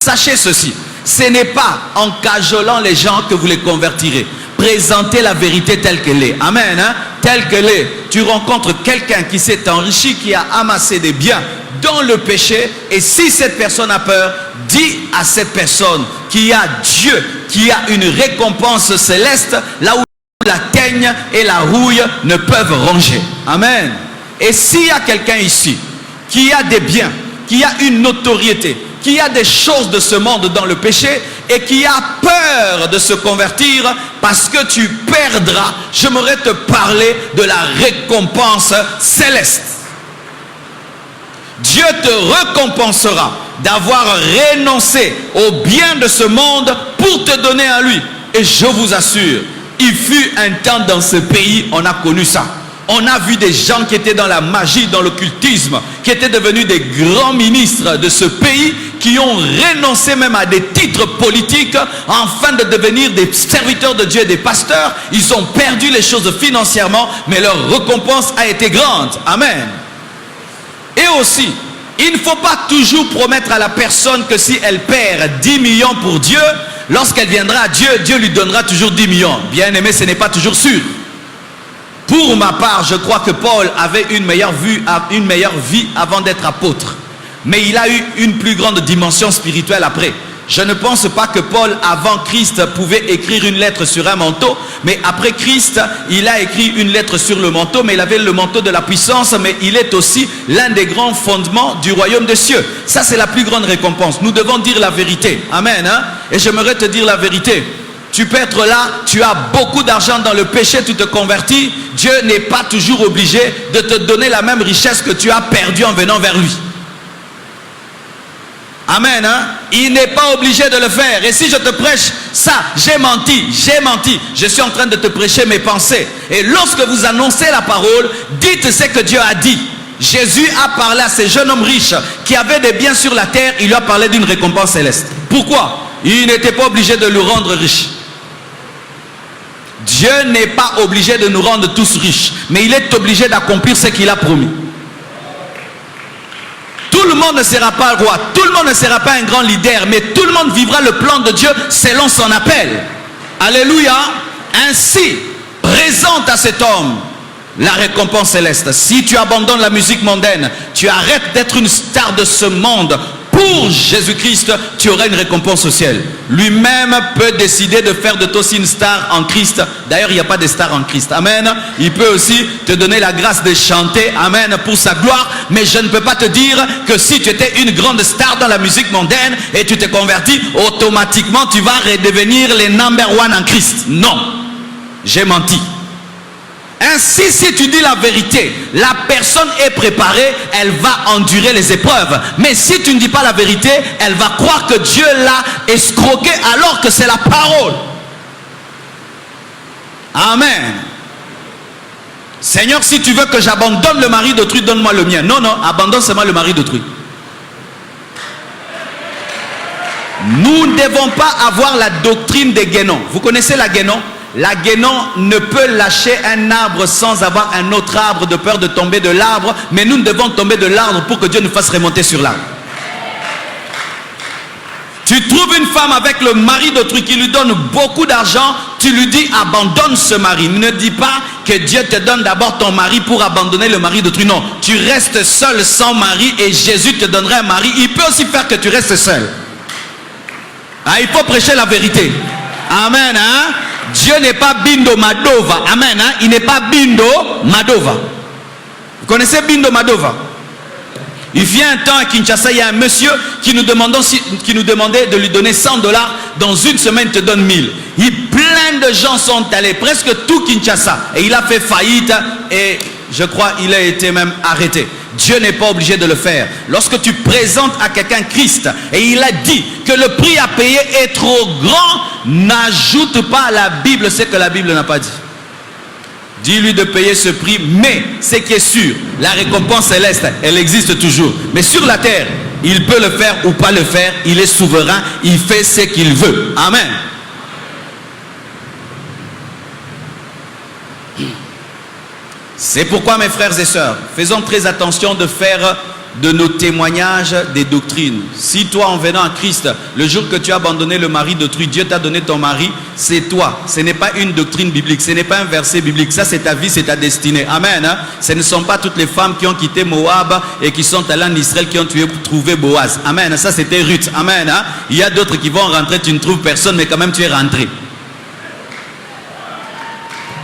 Sachez ceci, ce n'est pas en cajolant les gens que vous les convertirez. Présentez la vérité telle qu'elle est. Amen. Hein? Telle qu'elle est. Tu rencontres quelqu'un qui s'est enrichi, qui a amassé des biens dans le péché, et si cette personne a peur, dis à cette personne qu'il y a Dieu, qui a une récompense céleste, là où la teigne et la rouille ne peuvent ronger. Amen. Et s'il y a quelqu'un ici qui a des biens, qui a une notoriété, qui a des choses de ce monde dans le péché et qui a peur de se convertir parce que tu perdras, j'aimerais te parler de la récompense céleste. Dieu te récompensera d'avoir renoncé au bien de ce monde pour te donner à lui. Et je vous assure, il fut un temps dans ce pays, on a connu ça. On a vu des gens qui étaient dans la magie, dans l'occultisme, qui étaient devenus des grands ministres de ce pays, qui ont renoncé même à des titres politiques, afin de devenir des serviteurs de Dieu, des pasteurs. Ils ont perdu les choses financièrement, mais leur récompense a été grande. Amen. Et aussi, il ne faut pas toujours promettre à la personne que si elle perd 10 millions pour Dieu, lorsqu'elle viendra à Dieu, Dieu lui donnera toujours 10 millions. Bien aimé, ce n'est pas toujours sûr. Pour ma part, je crois que Paul avait une meilleure vie avant d'être apôtre. Mais il a eu une plus grande dimension spirituelle après. Je ne pense pas que Paul, avant Christ, pouvait écrire une lettre sur un manteau. Mais après Christ, il a écrit une lettre sur le manteau. Mais il avait le manteau de la puissance. Mais il est aussi l'un des grands fondements du royaume des cieux. Ça, c'est la plus grande récompense. Nous devons dire la vérité. Amen. Hein? Et j'aimerais te dire la vérité. Tu peux être là, tu as beaucoup d'argent dans le péché, tu te convertis. Dieu n'est pas toujours obligé de te donner la même richesse que tu as perdue en venant vers lui. Amen. Hein? Il n'est pas obligé de le faire. Et si je te prêche ça, j'ai menti. Je suis en train de te prêcher mes pensées. Et lorsque vous annoncez la parole, dites ce que Dieu a dit. Jésus a parlé à ces jeunes hommes riches qui avaient des biens sur la terre. Il lui a parlé d'une récompense céleste. Pourquoi? Il n'était pas obligé de le rendre riche. Dieu n'est pas obligé de nous rendre tous riches, mais il est obligé d'accomplir ce qu'il a promis. Tout le monde ne sera pas roi, tout le monde ne sera pas un grand leader, mais tout le monde vivra le plan de Dieu selon son appel. Alléluia. Ainsi, présente à cet homme la récompense céleste. Si tu abandonnes la musique mondaine, tu arrêtes d'être une star de ce monde pour Jésus-Christ, tu auras une récompense au ciel. Lui-même peut décider de faire de toi aussi une star en Christ. D'ailleurs, il n'y a pas de star en Christ. Amen. Il peut aussi te donner la grâce de chanter. Amen. Pour sa gloire. Mais je ne peux pas te dire que si tu étais une grande star dans la musique mondaine et tu t'es converti, automatiquement tu vas redevenir les number one en Christ. Non. J'ai menti. Ainsi, si tu dis la vérité, la personne est préparée, elle va endurer les épreuves. Mais si tu ne dis pas la vérité, elle va croire que Dieu l'a escroqué alors que c'est la parole. Amen. Seigneur, si tu veux que j'abandonne le mari d'autrui, donne-moi le mien. Non, abandonne seulement le mari d'autrui. Nous ne devons pas avoir la doctrine des guénons. Vous connaissez la guénon? La guénon ne peut lâcher un arbre sans avoir un autre arbre de peur de tomber de l'arbre. Mais nous devons tomber de l'arbre pour que Dieu nous fasse remonter sur l'arbre. Tu trouves une femme avec le mari d'autrui qui lui donne beaucoup d'argent. Tu lui dis abandonne ce mari. Ne dis pas que Dieu te donne d'abord ton mari pour abandonner le mari d'autrui. Non, tu restes seul sans mari et Jésus te donnera un mari. Il peut aussi faire que tu restes seul. Il faut prêcher la vérité. Amen. Hein? Dieu n'est pas Bindo Madova. Amen. Hein? Il n'est pas Bindo Madova. Vous connaissez Bindo Madova? Il vient un temps à Kinshasa, il y a un monsieur qui nous demandait de lui donner 100 $. Dans une semaine, il te donne 1000. Plein de gens sont allés, presque tout Kinshasa. Et il a fait faillite et je crois qu'il a été même arrêté. Dieu n'est pas obligé de le faire. Lorsque tu présentes à quelqu'un Christ et il a dit que le prix à payer est trop grand, n'ajoute pas à la Bible ce que la Bible n'a pas dit. Dis-lui de payer ce prix, mais ce qui est sûr, la récompense céleste, elle existe toujours. Mais sur la terre, il peut le faire ou pas le faire, il est souverain, il fait ce qu'il veut. Amen. C'est pourquoi mes frères et sœurs, faisons très attention de faire de nos témoignages des doctrines. Si toi, en venant à Christ, le jour que tu as abandonné le mari d'autrui, Dieu t'a donné ton mari, c'est toi. Ce n'est pas une doctrine biblique, ce n'est pas un verset biblique. Ça, c'est ta vie, c'est ta destinée. Amen. Hein? Ce ne sont pas toutes les femmes qui ont quitté Moab et qui sont allées en Israël qui ont trouvé Boaz. Amen. Ça, c'était Ruth. Amen. Hein? Il y a d'autres qui vont rentrer, tu ne trouves personne, mais quand même, tu es rentré.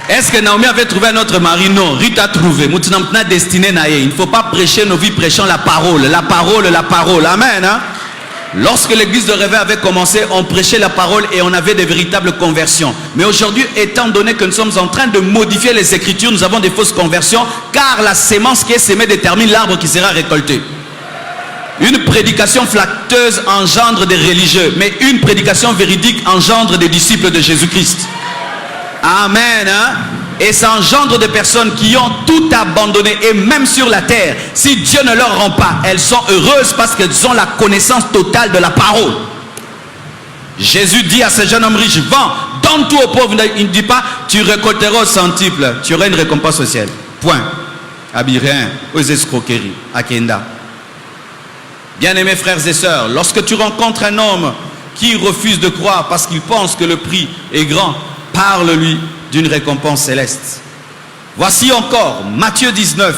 Est-ce que Naomi avait trouvé un autre mari? Non, Ruth a trouvé. Il ne faut pas prêcher nos vies, prêchons la parole. La parole, la parole. Amen. Hein? Lorsque l'église de réveil avait commencé, on prêchait la parole et on avait des véritables conversions. Mais aujourd'hui, étant donné que nous sommes en train de modifier les Écritures, nous avons des fausses conversions, car la sémence qui est sémée détermine l'arbre qui sera récolté. Une prédication flatteuse engendre des religieux, mais une prédication véridique engendre des disciples de Jésus-Christ. Amen. Hein? Et ça engendre des personnes qui ont tout abandonné. Et même sur la terre, si Dieu ne leur rend pas, elles sont heureuses parce qu'elles ont la connaissance totale de la parole. Jésus dit à ce jeune homme riche, vends, donne tout aux pauvres. Il ne dit pas, tu récolteras au centuple, tu auras une récompense au ciel. Point. À Birin, aux escroqueries, à Kenda. Bien-aimés frères et sœurs, lorsque tu rencontres un homme qui refuse de croire parce qu'il pense que le prix est grand, parle-lui d'une récompense céleste. Voici encore Matthieu 19,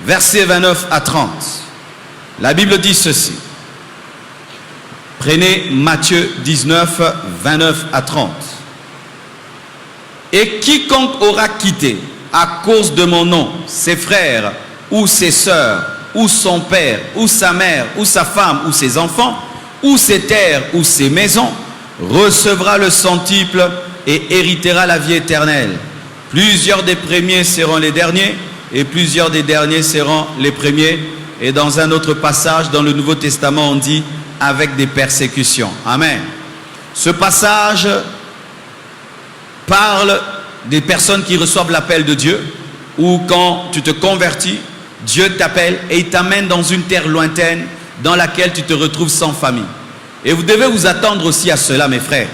versets 29 à 30. La Bible dit ceci. Prenez Matthieu 19, 29 à 30. Et quiconque aura quitté à cause de mon nom ses frères ou ses sœurs ou son père ou sa mère ou sa femme ou ses enfants ou ses terres ou ses maisons recevra le centuple et héritera la vie éternelle. Plusieurs des premiers seront les derniers et plusieurs des derniers seront les premiers. Et dans un autre passage dans le Nouveau Testament, on dit avec des persécutions. Amen. Ce passage parle des personnes qui reçoivent l'appel de Dieu, ou quand tu te convertis, Dieu t'appelle et il t'amène dans une terre lointaine dans laquelle tu te retrouves sans famille. Et vous devez vous attendre aussi à cela, mes frères.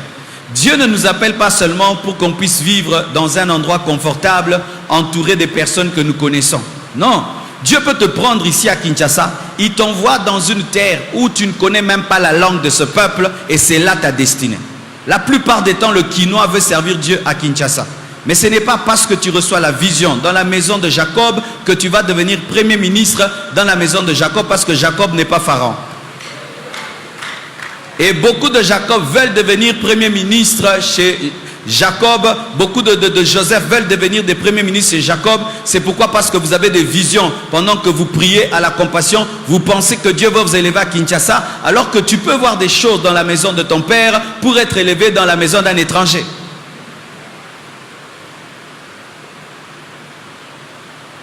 Dieu ne nous appelle pas seulement pour qu'on puisse vivre dans un endroit confortable, entouré des personnes que nous connaissons. Non, Dieu peut te prendre ici à Kinshasa, il t'envoie dans une terre où tu ne connais même pas la langue de ce peuple et c'est là ta destinée. La plupart des temps, le Quinois veut servir Dieu à Kinshasa. Mais ce n'est pas parce que tu reçois la vision dans la maison de Jacob que tu vas devenir premier ministre dans la maison de Jacob, parce que Jacob n'est pas Pharaon. Et beaucoup de Jacob veulent devenir premier ministre chez Jacob. Beaucoup de Joseph veulent devenir des premiers ministres chez Jacob. C'est pourquoi, parce que vous avez des visions pendant que vous priez à la compassion, vous pensez que Dieu va vous élever à Kinshasa, alors que tu peux voir des choses dans la maison de ton père pour être élevé dans la maison d'un étranger.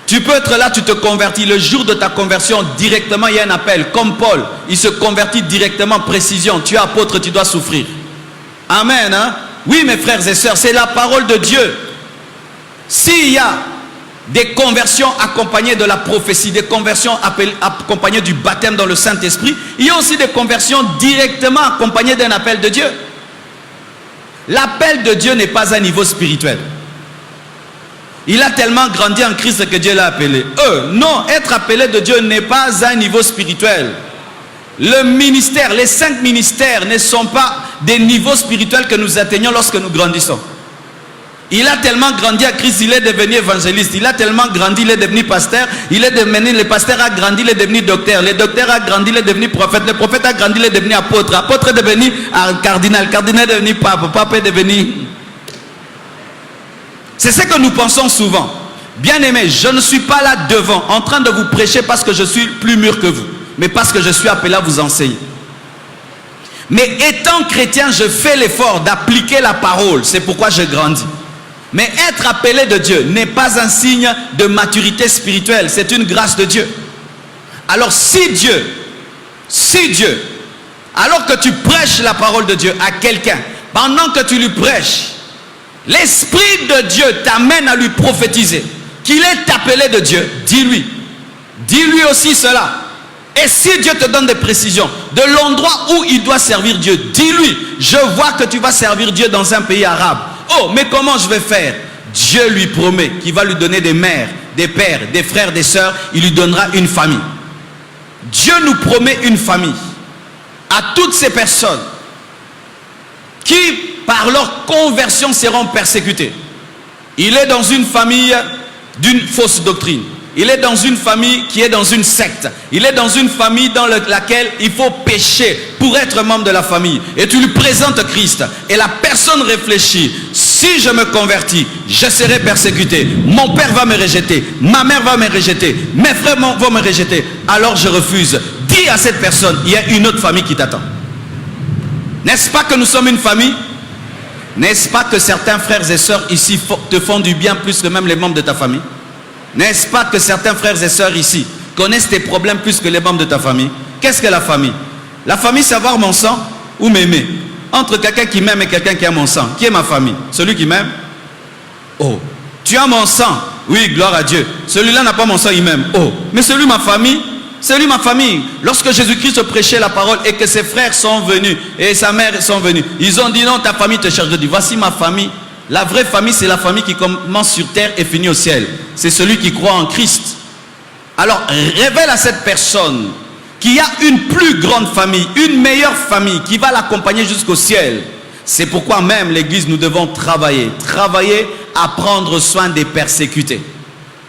Tu peux être là, tu te convertis. Le jour de ta conversion, directement, il y a un appel. Comme Paul, il se convertit directement, précision. Tu es apôtre, tu dois souffrir. Amen. Hein? Oui, mes frères et sœurs, c'est la parole de Dieu. S'il y a des conversions accompagnées de la prophétie, des conversions accompagnées du baptême dans le Saint-Esprit, il y a aussi des conversions directement accompagnées d'un appel de Dieu. L'appel de Dieu n'est pas un niveau spirituel. Il a tellement grandi en Christ que Dieu l'a appelé. Non, être appelé de Dieu n'est pas un niveau spirituel. Le ministère, les 5 ministères ne sont pas des niveaux spirituels que nous atteignons lorsque nous grandissons. Il a tellement grandi à Christ, il est devenu évangéliste. Il a tellement grandi, il est devenu pasteur. Le pasteur a grandi, il est devenu docteur. Le docteur a grandi, il est devenu prophète. Le prophète a grandi, il est devenu apôtre. Apôtre est devenu cardinal. Cardinal est devenu pape. Pape est devenu... C'est ce que nous pensons souvent. Bien aimé, je ne suis pas là devant en train de vous prêcher parce que je suis plus mûr que vous, mais parce que je suis appelé à vous enseigner. Mais étant chrétien, je fais l'effort d'appliquer la parole. C'est pourquoi je grandis. Mais être appelé de Dieu n'est pas un signe de maturité spirituelle. C'est une grâce de Dieu. Alors si Dieu, alors que tu prêches la parole de Dieu à quelqu'un, pendant que tu lui prêches, l'Esprit de Dieu t'amène à lui prophétiser qu'il est appelé de Dieu, dis-lui aussi cela. Et si Dieu te donne des précisions de l'endroit où il doit servir Dieu, dis-lui, je vois que tu vas servir Dieu dans un pays arabe. Oh, mais comment je vais faire? Dieu lui promet qu'il va lui donner des mères, des pères, des frères, des sœurs, il lui donnera une famille. Dieu nous promet une famille. À toutes ces personnes qui, par leur conversion, seront persécutées. Il est dans une famille d'une fausse doctrine. Il est dans une famille qui est dans une secte. Il est dans une famille dans laquelle il faut pécher pour être membre de la famille. Et tu lui présentes Christ. Et la personne réfléchit. Si je me convertis, je serai persécuté. Mon père va me rejeter. Ma mère va me rejeter. Mes frères vont me rejeter. Alors je refuse. Dis à cette personne, il y a une autre famille qui t'attend. N'est-ce pas que nous sommes une famille? N'est-ce pas que certains frères et sœurs ici te font du bien plus que même les membres de ta famille? N'est-ce pas que certains frères et sœurs ici connaissent tes problèmes plus que les membres de ta famille? Qu'est-ce que la famille? La famille, c'est avoir mon sang ou m'aimer. Entre quelqu'un qui m'aime et quelqu'un qui a mon sang, qui est ma famille? Celui qui m'aime? Oh, tu as mon sang? Oui, gloire à Dieu. Celui-là n'a pas mon sang, il m'aime. Oh, mais celui ma famille? C'est lui ma famille. Lorsque Jésus-Christ prêchait la parole et que ses frères sont venus et sa mère sont venus, ils ont dit non, ta famille te cherche. Je dis voici ma famille. La vraie famille, c'est la famille qui commence sur terre et finit au ciel. C'est celui qui croit en Christ. Alors révèle à cette personne qu'il y a une plus grande famille, une meilleure famille qui va l'accompagner jusqu'au ciel. C'est pourquoi même l'église, nous devons travailler à prendre soin des persécutés.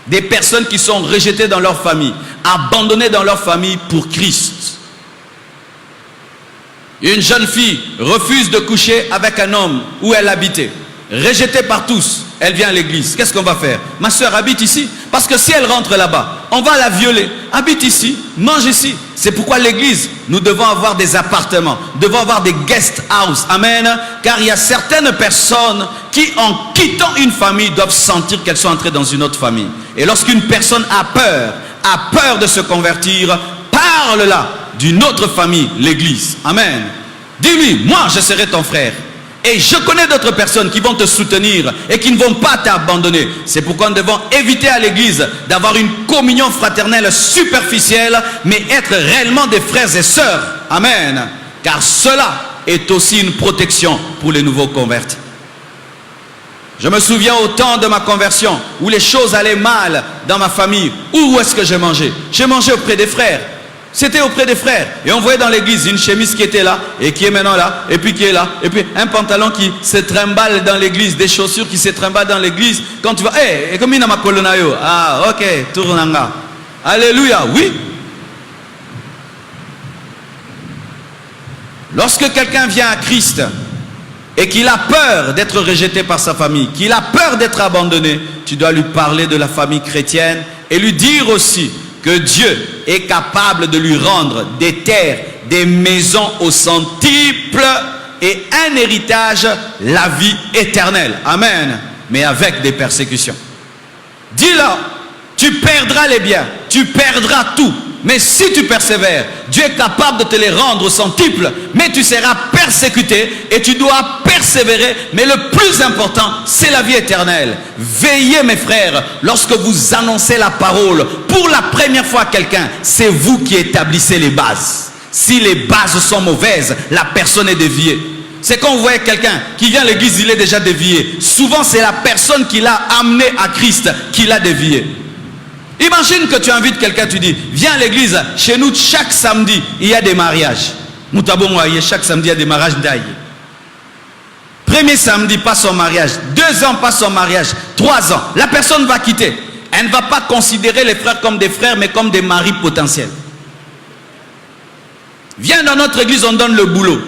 Des personnes qui sont rejetées dans leur famille, abandonnées dans leur famille pour Christ. Une jeune fille refuse de coucher avec un homme où elle habitait. Rejetée par tous, elle vient à l'église. Qu'est-ce qu'on va faire? Ma soeur habite ici. Parce que si elle rentre là-bas, on va la violer. Habite ici, mange ici. C'est pourquoi l'église, nous devons avoir des appartements, nous devons avoir des guest house. Amen. Car il y a certaines personnes qui, en quittant une famille, doivent sentir qu'elles sont entrées dans une autre famille. Et lorsqu'une personne a peur de se convertir, parle-là d'une autre famille, l'église. Amen. Dis-lui, moi je serai ton frère. Et je connais d'autres personnes qui vont te soutenir et qui ne vont pas t'abandonner. C'est pourquoi nous devons éviter à l'église d'avoir une communion fraternelle superficielle, mais être réellement des frères et sœurs. Amen. Car cela est aussi une protection pour les nouveaux convertis. Je me souviens au temps de ma conversion où les choses allaient mal dans ma famille. Où est-ce que j'ai mangé? J'ai mangé auprès des frères. C'était auprès des frères. Et on voyait dans l'église une chemise qui était là, et qui est maintenant là, et puis qui est là, et puis un pantalon qui se trimballe dans l'église, des chaussures qui se trimballent dans l'église. Quand tu vas, et comme il a ma colonayo. Ah, ok, tournanga. Alléluia, oui. Lorsque quelqu'un vient à Christ et qu'il a peur d'être rejeté par sa famille, qu'il a peur d'être abandonné, tu dois lui parler de la famille chrétienne et lui dire aussi que Dieu est capable de lui rendre des terres, des maisons au centuple et un héritage, la vie éternelle. Amen. Mais avec des persécutions. Dis-leur, tu perdras les biens, tu perdras tout. Mais si tu persévères, Dieu est capable de te les rendre au centuple, mais tu seras persécuté et tu dois persévérer. Mais le plus important, c'est la vie éternelle. Veillez mes frères, lorsque vous annoncez la parole, pour la première fois à quelqu'un, c'est vous qui établissez les bases. Si les bases sont mauvaises, la personne est déviée. C'est quand vous voyez quelqu'un qui vient à l'église, il est déjà dévié. Souvent c'est la personne qui l'a amené à Christ qui l'a dévié. Imagine que tu invites quelqu'un, tu dis, viens à l'église, chez nous chaque samedi, il y a des mariages. Chaque samedi, il y a des mariages d'aïe. Premier samedi, pas son mariage. 2 ans, pas son mariage. 3 ans, la personne va quitter. Elle ne va pas considérer les frères comme des frères, mais comme des maris potentiels. Viens dans notre église, on donne le boulot.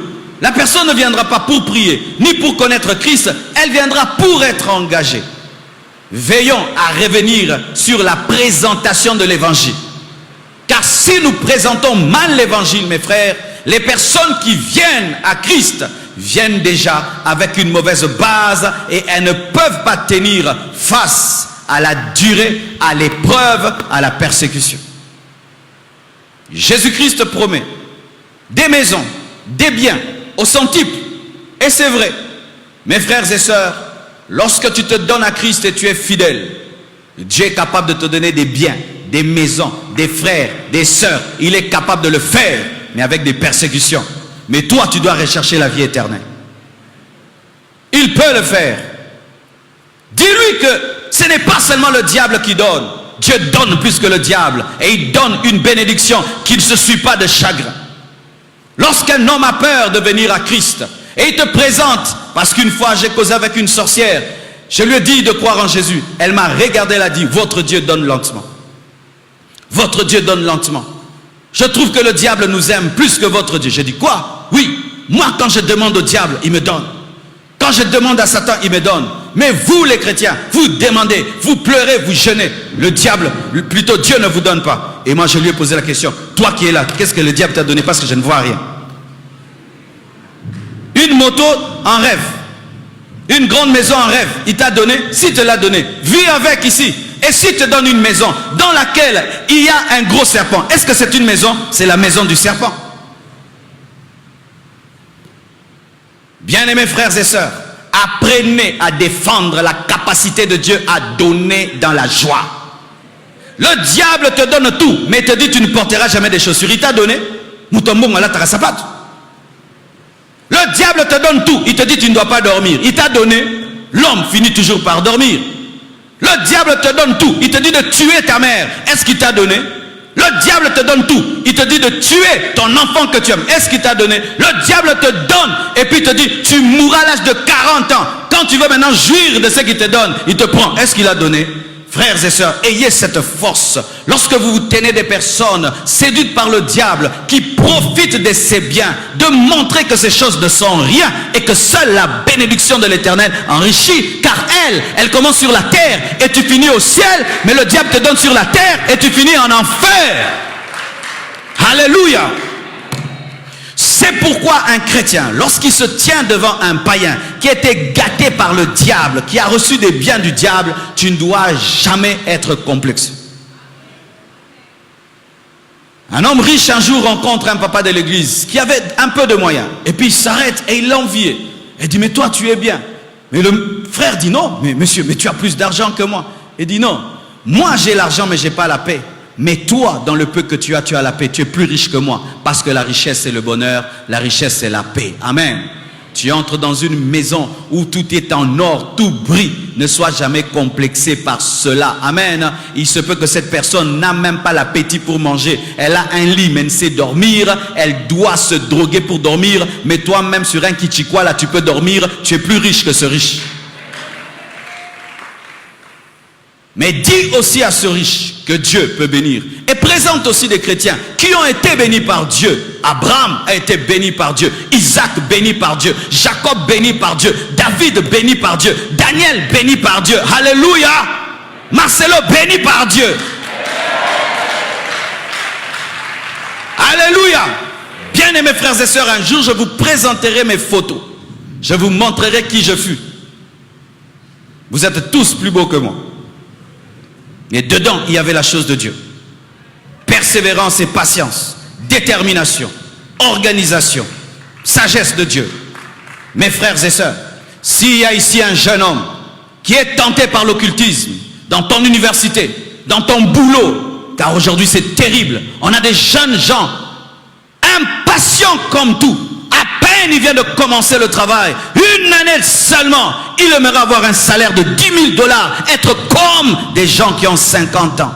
La personne ne viendra pas pour prier, ni pour connaître Christ, elle viendra pour être engagée. Veillons à revenir sur la présentation de l'évangile. Car si nous présentons mal l'évangile, mes frères, les personnes qui viennent à Christ viennent déjà avec une mauvaise base et elles ne peuvent pas tenir face à la durée, à l'épreuve, à la persécution. Jésus-Christ promet des maisons, des biens au centuple. Et c'est vrai, mes frères et sœurs, lorsque tu te donnes à Christ et tu es fidèle, Dieu est capable de te donner des biens, des maisons, des frères, des sœurs. Il est capable de le faire, mais avec des persécutions. Mais toi, tu dois rechercher la vie éternelle. Il peut le faire. Dis-lui que ce n'est pas seulement le diable qui donne. Dieu donne plus que le diable. Et il donne une bénédiction qui ne se suit pas de chagrin. Lorsqu'un homme a peur de venir à Christ, et il te présente, parce qu'une fois j'ai causé avec une sorcière, je lui ai dit de croire en Jésus. Elle m'a regardé, elle a dit, votre Dieu donne lentement. Votre Dieu donne lentement. Je trouve que le diable nous aime plus que votre Dieu. J'ai dit, quoi? Oui, moi quand je demande au diable, il me donne. Quand je demande à Satan, il me donne. Mais vous les chrétiens, vous demandez, vous pleurez, vous jeûnez. Le diable, plutôt Dieu ne vous donne pas. Et moi je lui ai posé la question, toi qui es là, qu'est-ce que le diable t'a donné? Parce que je ne vois rien. Une moto en rêve. Une grande maison en rêve. Il t'a donné, s'il te l'a donné, vis avec ici. Et s'il te donne une maison dans laquelle il y a un gros serpent, est-ce que c'est une maison? C'est la maison du serpent. Bien-aimés frères et sœurs, apprenez à défendre la capacité de Dieu à donner dans la joie. Le diable te donne tout, mais il te dit tu ne porteras jamais des chaussures. Il t'a donné. Le diable te donne tout, il te dit tu ne dois pas dormir. Il t'a donné. L'homme finit toujours par dormir. Le diable te donne tout, il te dit de tuer ta mère. Est-ce qu'il t'a donné? Le diable te donne tout, il te dit de tuer ton enfant que tu aimes. Est-ce qu'il t'a donné? Le diable te donne et puis il te dit tu mourras à l'âge de 40 ans. Quand tu veux maintenant jouir de ce qu'il te donne, il te prend. Est-ce qu'il a donné? Frères et sœurs, ayez cette force. Lorsque vous vous tenez des personnes séduites par le diable qui profitent de ses biens, de montrer que ces choses ne sont rien et que seule la bénédiction de l'Éternel enrichit, car elle commence sur la terre et tu finis au ciel, mais le diable te donne sur la terre et tu finis en enfer. Alléluia. C'est pourquoi un chrétien, lorsqu'il se tient devant un païen qui a été gâté par le diable, qui a reçu des biens du diable, tu ne dois jamais être complexé. Un homme riche un jour rencontre un papa de l'église qui avait un peu de moyens. Et puis il s'arrête et il l'enviait. Il dit, mais toi tu es bien. Mais le frère dit, non, mais monsieur, mais tu as plus d'argent que moi. Il dit, non, moi j'ai l'argent mais je n'ai pas la paix. Mais toi, dans le peu que tu as la paix. Tu es plus riche que moi. Parce que la richesse, c'est le bonheur. La richesse, c'est la paix. Amen. Tu entres dans une maison où tout est en or, tout brille. Ne sois jamais complexé par cela. Amen. Il se peut que cette personne n'a même pas l'appétit pour manger. Elle a un lit, mais elle sait dormir. Elle doit se droguer pour dormir. Mais toi-même, sur un kichikwa, là, tu peux dormir. Tu es plus riche que ce riche. Mais dis aussi à ce riche que Dieu peut bénir. Et présente aussi des chrétiens qui ont été bénis par Dieu. Abraham a été béni par Dieu. Isaac béni par Dieu. Jacob béni par Dieu. David béni par Dieu. Daniel béni par Dieu. Alléluia. Marcelo béni par Dieu. Alléluia. Bien-aimés frères et sœurs, un jour je vous présenterai mes photos. Je vous montrerai qui je fus. Vous êtes tous plus beaux que moi. Et dedans, il y avait la chose de Dieu. Persévérance et patience, détermination, organisation, sagesse de Dieu. Mes frères et sœurs, s'il y a ici un jeune homme qui est tenté par l'occultisme, dans ton université, dans ton boulot, car aujourd'hui c'est terrible, on a des jeunes gens impatients comme tout. À peine il vient de commencer le travail, une année seulement, il aimerait avoir un salaire de 10 000 $, être comme des gens qui ont 50 ans.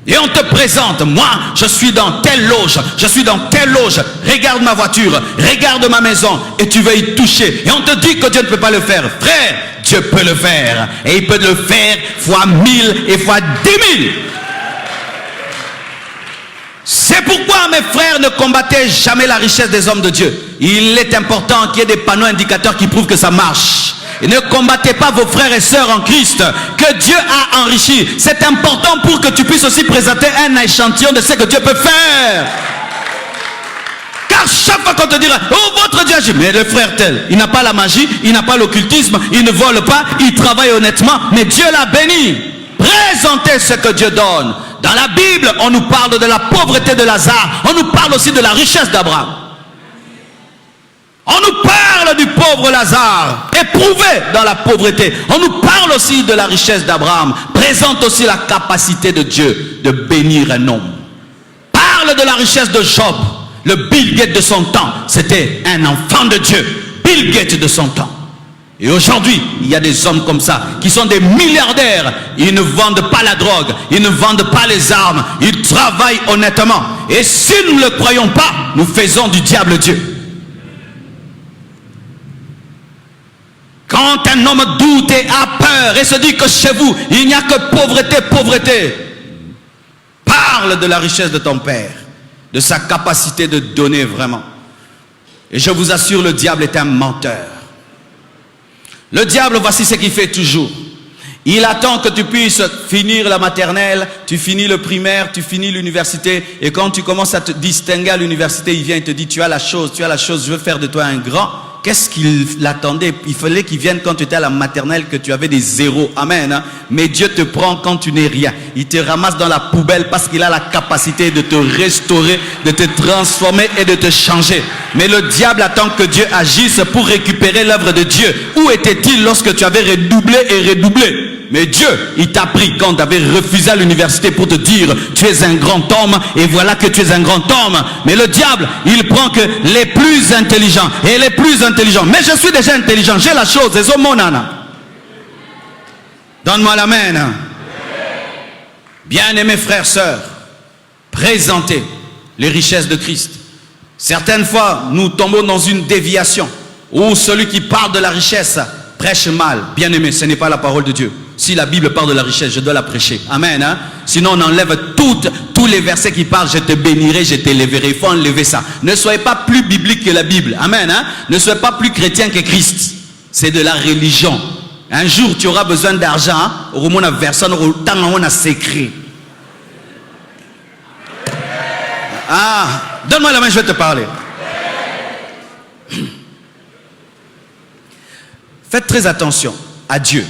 Et on te présente, moi je suis dans telle loge, je suis dans telle loge, regarde ma voiture, regarde ma maison, et tu veux y toucher. Et on te dit que Dieu ne peut pas le faire. Frère, Dieu peut le faire. Et il peut le faire fois 1000 et fois 10 000. C'est pourquoi mes frères ne combattaient jamais la richesse des hommes de Dieu. Il est important qu'il y ait des panneaux indicateurs qui prouvent que ça marche. Et ne combattez pas vos frères et sœurs en Christ que Dieu a enrichi. C'est important pour que tu puisses aussi présenter un échantillon de ce que Dieu peut faire. Car chaque fois qu'on te dira, oh votre Dieu agit, mais le frère tel, il n'a pas la magie, il n'a pas l'occultisme, il ne vole pas, il travaille honnêtement, mais Dieu l'a béni. Présentez ce que Dieu donne. Dans la Bible, on nous parle de la pauvreté de Lazare. On nous parle aussi de la richesse d'Abraham. On nous parle du pauvre Lazare, éprouvé dans la pauvreté. On nous parle aussi de la richesse d'Abraham. Présente aussi la capacité de Dieu de bénir un homme. Parle de la richesse de Job. Le Bill Gates de son temps, c'était un enfant de Dieu. Bill Gates de son temps. Et aujourd'hui, il y a des hommes comme ça, qui sont des milliardaires. Ils ne vendent pas la drogue, ils ne vendent pas les armes, ils travaillent honnêtement. Et si nous ne le croyons pas, nous faisons du diable Dieu. Quand un homme doute et a peur et se dit que chez vous, il n'y a que pauvreté, pauvreté, parle de la richesse de ton Père, de sa capacité de donner vraiment. Et je vous assure, le diable est un menteur. Le diable, voici ce qu'il fait toujours. Il attend que tu puisses finir la maternelle, tu finis le primaire, tu finis l'université. Et quand tu commences à te distinguer à l'université, il vient et te dit, tu as la chose, je veux faire de toi un grand. Qu'est-ce qu'il attendait? Il fallait qu'il vienne quand tu étais à la maternelle, que tu avais des zéros. Amen. Hein? Mais Dieu te prend quand tu n'es rien. Il te ramasse dans la poubelle parce qu'il a la capacité de te restaurer, de te transformer et de te changer. Mais le diable attend que Dieu agisse pour récupérer l'œuvre de Dieu. Où était-il lorsque tu avais redoublé et redoublé? Mais Dieu, il t'a pris quand tu avais refusé à l'université pour te dire, tu es un grand homme et voilà que tu es un grand homme. Mais le diable, il prend que les plus intelligents et les plus intelligents. Mais je suis déjà intelligent, j'ai la chose, c'est mon nana. Donne-moi la main. Bien-aimés frères, sœurs, présentez les richesses de Christ. Certaines fois, nous tombons dans une déviation où celui qui parle de la richesse prêche mal. Bien-aimé, ce n'est pas la parole de Dieu. Si la Bible parle de la richesse, je dois la prêcher. Amen. Hein? Sinon, on enlève tous les versets qui parlent, je te bénirai, je t'éleverai. Il faut enlever ça. Ne soyez pas plus biblique que la Bible. Amen. Hein? Ne soyez pas plus chrétien que Christ. C'est de la religion. Un jour, tu auras besoin d'argent. Au moins, personne n'a secret. Ah, donne-moi la main, je vais te parler. Faites très attention à Dieu.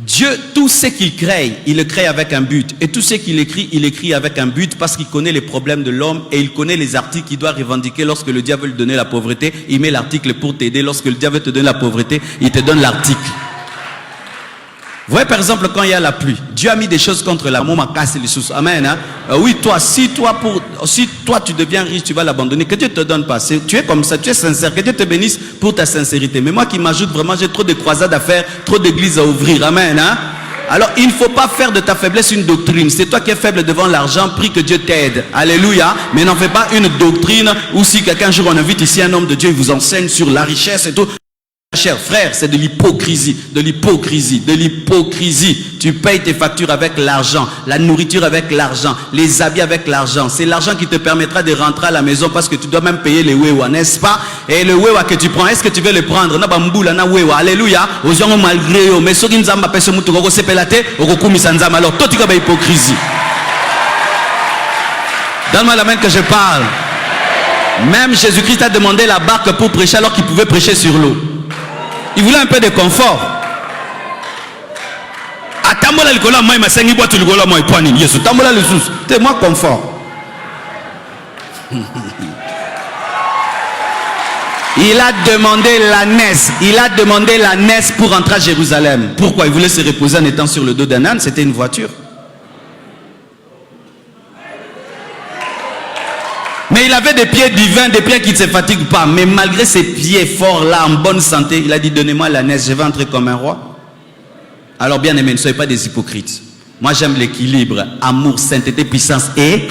Dieu, tout ce qu'il crée, il le crée avec un but. Et tout ce qu'il écrit, il écrit avec un but parce qu'il connaît les problèmes de l'homme et il connaît les articles qu'il doit revendiquer lorsque le diable veut lui donner la pauvreté. Il met l'article pour t'aider. Lorsque le diable veut te donner la pauvreté, il te donne l'article. Vous voyez par exemple quand il y a la pluie, Dieu a mis des choses contre l'amour, m'a cassé les sous. Amen. Hein? Oui, si toi tu deviens riche, tu vas l'abandonner. Que Dieu ne te donne pas. Tu es comme ça, tu es sincère. Que Dieu te bénisse pour ta sincérité. Mais moi qui m'ajoute vraiment, j'ai trop de croisades à faire, trop d'églises à ouvrir. Amen. Hein? Alors il ne faut pas faire de ta faiblesse une doctrine. C'est toi qui es faible devant l'argent, prie que Dieu t'aide. Alléluia. Mais n'en fais pas une doctrine où si quelqu'un un jour on invite ici un homme de Dieu, il vous enseigne sur la richesse et tout. Cher frère, c'est de l'hypocrisie, de l'hypocrisie, de l'hypocrisie. Tu payes tes factures avec l'argent, la nourriture avec l'argent, les habits avec l'argent. C'est l'argent qui te permettra de rentrer à la maison parce que tu dois même payer les wewa, n'est-ce pas? Et le wewa que tu prends, est-ce que tu veux le prendre? Alléluia. Malgré eux, mais ceux qui nous ont appelé ce mouton, alors toi tu as hypocrisie. Donne-moi la main que je parle. Même Jésus-Christ a demandé la barque pour prêcher alors qu'il pouvait prêcher sur l'eau. Il voulait un peu de confort. C'est moi confort. Il a demandé l'ânesse. Il a demandé l'ânesse pour rentrer à Jérusalem. Pourquoi? Il voulait se reposer en étant sur le dos d'un âne. C'était une voiture. Mais il avait des pieds divins, des pieds qui ne se fatiguent pas. Mais malgré ses pieds forts là, en bonne santé, il a dit, donnez-moi l'ânesse, je vais entrer comme un roi. Alors bien aimé, ne soyez pas des hypocrites. Moi j'aime l'équilibre, amour, sainteté, puissance et...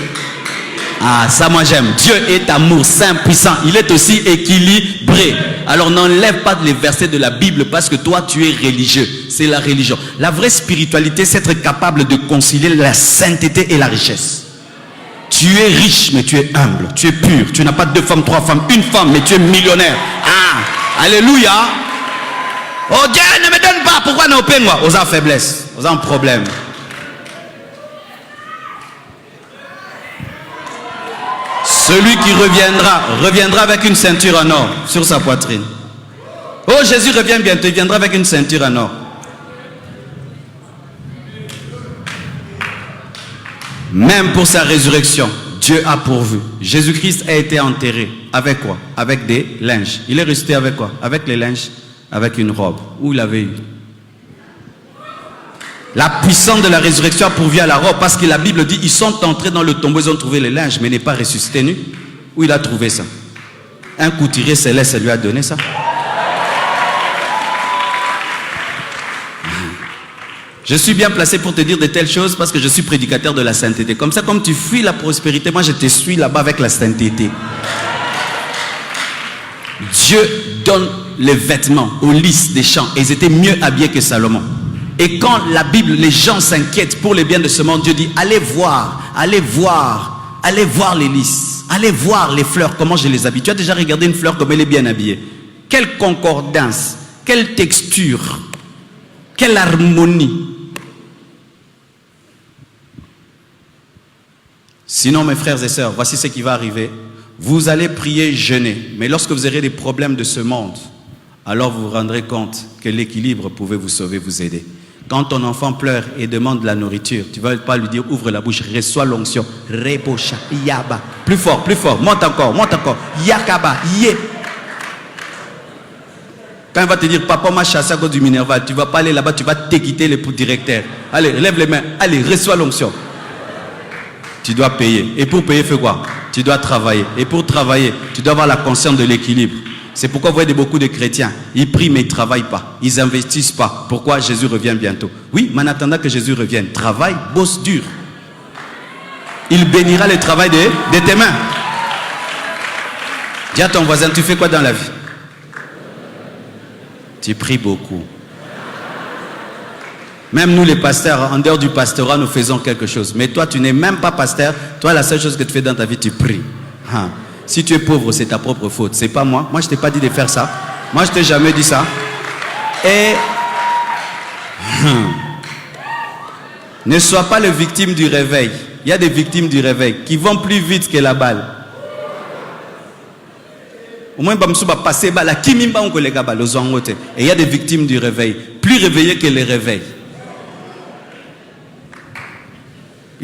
Ah, ça moi j'aime. Dieu est amour, saint, puissant. Il est aussi équilibré. Alors n'enlève pas les versets de la Bible parce que toi tu es religieux. C'est la religion. La vraie spiritualité, c'est être capable de concilier la sainteté et la richesse. Tu es riche, mais tu es humble. Tu es pur. Tu n'as pas 2 femmes, 3 femmes, une femme, mais tu es millionnaire. Ah, alléluia. Oh Dieu ne me donne pas. Pourquoi ne pas moi? Aux faiblesse, aux un problème. Celui qui reviendra avec une ceinture en or sur sa poitrine. Oh Jésus revient bientôt, il viendra avec une ceinture en or. Même pour sa résurrection, Dieu a pourvu. Jésus-Christ a été enterré. Avec quoi? Avec des linges. Il est resté avec quoi? Avec les linges. Avec une robe. Où il avait eu. La puissance de la résurrection a pourvu à la robe. Parce que la Bible dit, ils sont entrés dans le tombeau, ils ont trouvé les linges, mais n'est pas ressuscité nu. Où il a trouvé ça? Un couturier céleste lui a donné ça. Je suis bien placé pour te dire de telles choses parce que je suis prédicateur de la sainteté. Comme ça, comme tu fuis la prospérité, moi je te suis là-bas avec la sainteté. Dieu donne les vêtements aux lys des champs et ils étaient mieux habillés que Salomon. Et quand la Bible, les gens s'inquiètent pour les biens de ce monde, Dieu dit, allez voir les lys, allez voir les fleurs, comment je les habille. Tu as déjà regardé une fleur comme elle est bien habillée? Quelle concordance, quelle texture, quelle harmonie. Sinon, mes frères et sœurs, voici ce qui va arriver. Vous allez prier, jeûner. Mais lorsque vous aurez des problèmes de ce monde, alors vous vous rendrez compte que l'équilibre pouvait vous sauver, vous aider. Quand ton enfant pleure et demande de la nourriture, tu ne vas pas lui dire ouvre la bouche, reçois l'onction. Rebocha, yaba. Plus fort, monte encore. Yakaba, yé. Quand il va te dire papa m'a chassé à cause du Minerval, tu ne vas pas aller là-bas, tu vas t'équiter le directeur. Allez, lève les mains, allez, reçois l'onction. Tu dois payer. Et pour payer, fais quoi? Tu dois travailler. Et pour travailler, tu dois avoir la conscience de l'équilibre. C'est pourquoi vous voyez beaucoup de chrétiens. Ils prient mais ils ne travaillent pas. Ils n'investissent pas. Pourquoi? Jésus revient bientôt. Oui, mais en attendant que Jésus revienne, travaille, bosse dur. Il bénira le travail de tes mains. Dis à ton voisin, tu fais quoi dans la vie? Tu pries beaucoup. Même nous les pasteurs, en dehors du pastorat, nous faisons quelque chose. Mais toi, tu n'es même pas pasteur. Toi, la seule chose que tu fais dans ta vie, tu pries. Si tu es pauvre, c'est ta propre faute. C'est pas moi. Moi, je ne t'ai pas dit de faire ça. Moi, je ne t'ai jamais dit ça. Et ne sois pas le victime du réveil. Il y a des victimes du réveil qui vont plus vite que la balle. Au moins, et il y a des victimes du réveil, plus réveillées que les réveils.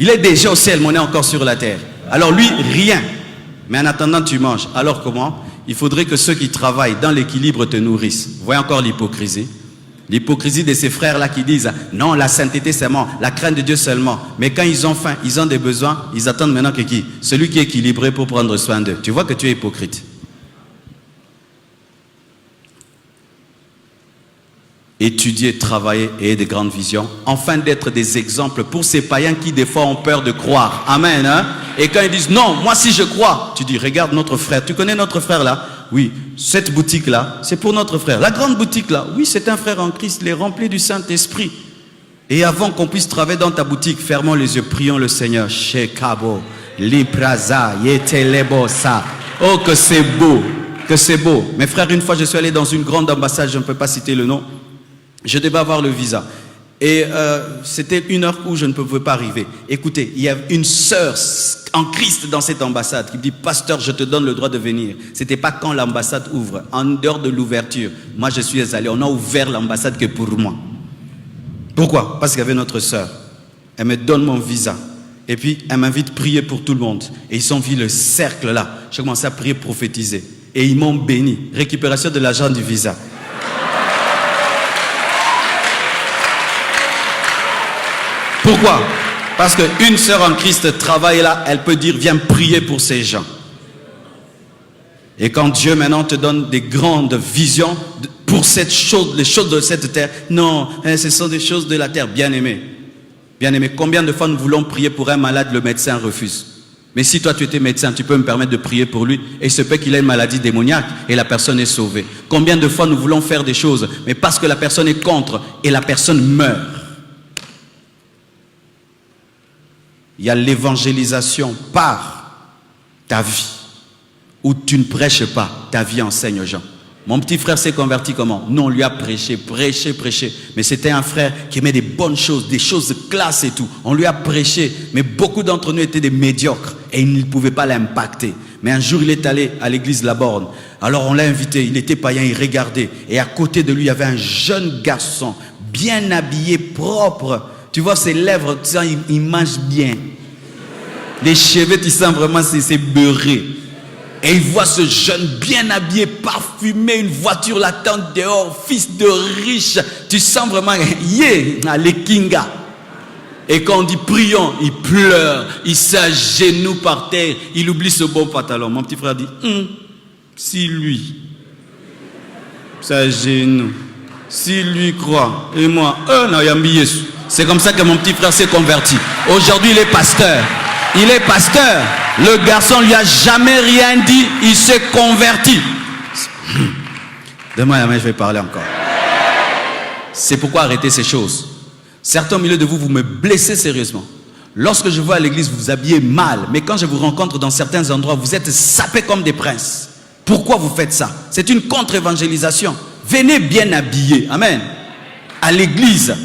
Il est déjà au ciel, mais on est encore sur la terre. Alors lui, rien. Mais en attendant, tu manges. Alors comment? Il faudrait que ceux qui travaillent dans l'équilibre te nourrissent. Vous voyez encore l'hypocrisie? L'hypocrisie de ces frères-là qui disent non, la sainteté seulement, la crainte de Dieu seulement. Mais quand ils ont faim, ils ont des besoins, ils attendent maintenant que qui? Celui qui est équilibré pour prendre soin d'eux. Tu vois que tu es hypocrite. Étudier, travailler et des grandes visions, afin d'être des exemples pour ces païens qui des fois ont peur de croire. Amen. Hein? Et quand ils disent non, moi si je crois, tu dis regarde notre frère, tu connais notre frère là? Oui, cette boutique là, c'est pour notre frère. La grande boutique là, oui, c'est un frère en Christ, il est rempli du Saint-Esprit. Et avant qu'on puisse travailler dans ta boutique, fermons les yeux, prions le Seigneur. Shekabo, Lipraza, Yetelebosa. Oh que c'est beau, que c'est beau. Mes frères, une fois je suis allé dans une grande ambassade, je ne peux pas citer le nom. Je devais avoir le visa. Et c'était une heure où je ne pouvais pas arriver. Écoutez, il y a une sœur en Christ dans cette ambassade qui me dit, pasteur, je te donne le droit de venir. C'était pas quand l'ambassade ouvre, en dehors de l'ouverture. Moi, je suis allé. On a ouvert l'ambassade que pour moi. Pourquoi? Parce qu'il y avait notre sœur. Elle me donne mon visa. Et puis, elle m'invite à prier pour tout le monde. Et ils ont vu le cercle là. J'ai commencé à prier, prophétiser. Et ils m'ont béni. Récupération de l'argent du visa. Pourquoi? Parce qu'une sœur en Christ travaille là, elle peut dire viens prier pour ces gens. Et quand Dieu maintenant te donne des grandes visions pour cette chose, les choses de cette terre, non, ce sont des choses de la terre, bien-aimé. Bien-aimé, combien de fois nous voulons prier pour un malade, le médecin refuse. Mais si toi tu étais médecin, tu peux me permettre de prier pour lui et il se peut qu'il ait une maladie démoniaque et la personne est sauvée. Combien de fois nous voulons faire des choses, mais parce que la personne est contre et la personne meurt. Il y a l'évangélisation par ta vie. Où tu ne prêches pas, ta vie enseigne aux gens. Mon petit frère s'est converti comment? Nous, on lui a prêché. Mais c'était un frère qui aimait des bonnes choses, des choses de classe et tout. On lui a prêché, mais beaucoup d'entre nous étaient des médiocres et ils ne pouvaient pas l'impacter. Mais un jour, il est allé à l'église La Borne. Alors, on l'a invité, il était païen, il regardait. Et à côté de lui, il y avait un jeune garçon, bien habillé, propre. Tu vois ses lèvres, tu sens, il mange bien. Les cheveux, tu sens vraiment, c'est beurré. Et il voit ce jeune bien habillé, parfumé, une voiture l'attend dehors, fils de riche. Tu sens vraiment, les kinga. Et quand on dit prions, il pleure, il s'agenouille par terre, il oublie ce beau pantalon. Mon petit frère dit, si lui s'agenouille, si lui croit, et moi, non, il y a un billet. C'est comme ça que mon petit frère s'est converti. Aujourd'hui, il est pasteur. Il est pasteur. Le garçon lui a jamais rien dit. Il s'est converti. Donne-moi la main, je vais parler encore. C'est pourquoi arrêtez ces choses. Certains au milieu de vous, vous me blessez sérieusement. Lorsque je vois à l'église, vous vous habillez mal. Mais quand je vous rencontre dans certains endroits, vous êtes sapés comme des princes. Pourquoi vous faites ça? C'est une contre-évangélisation. Venez bien habillés. Amen. À l'église,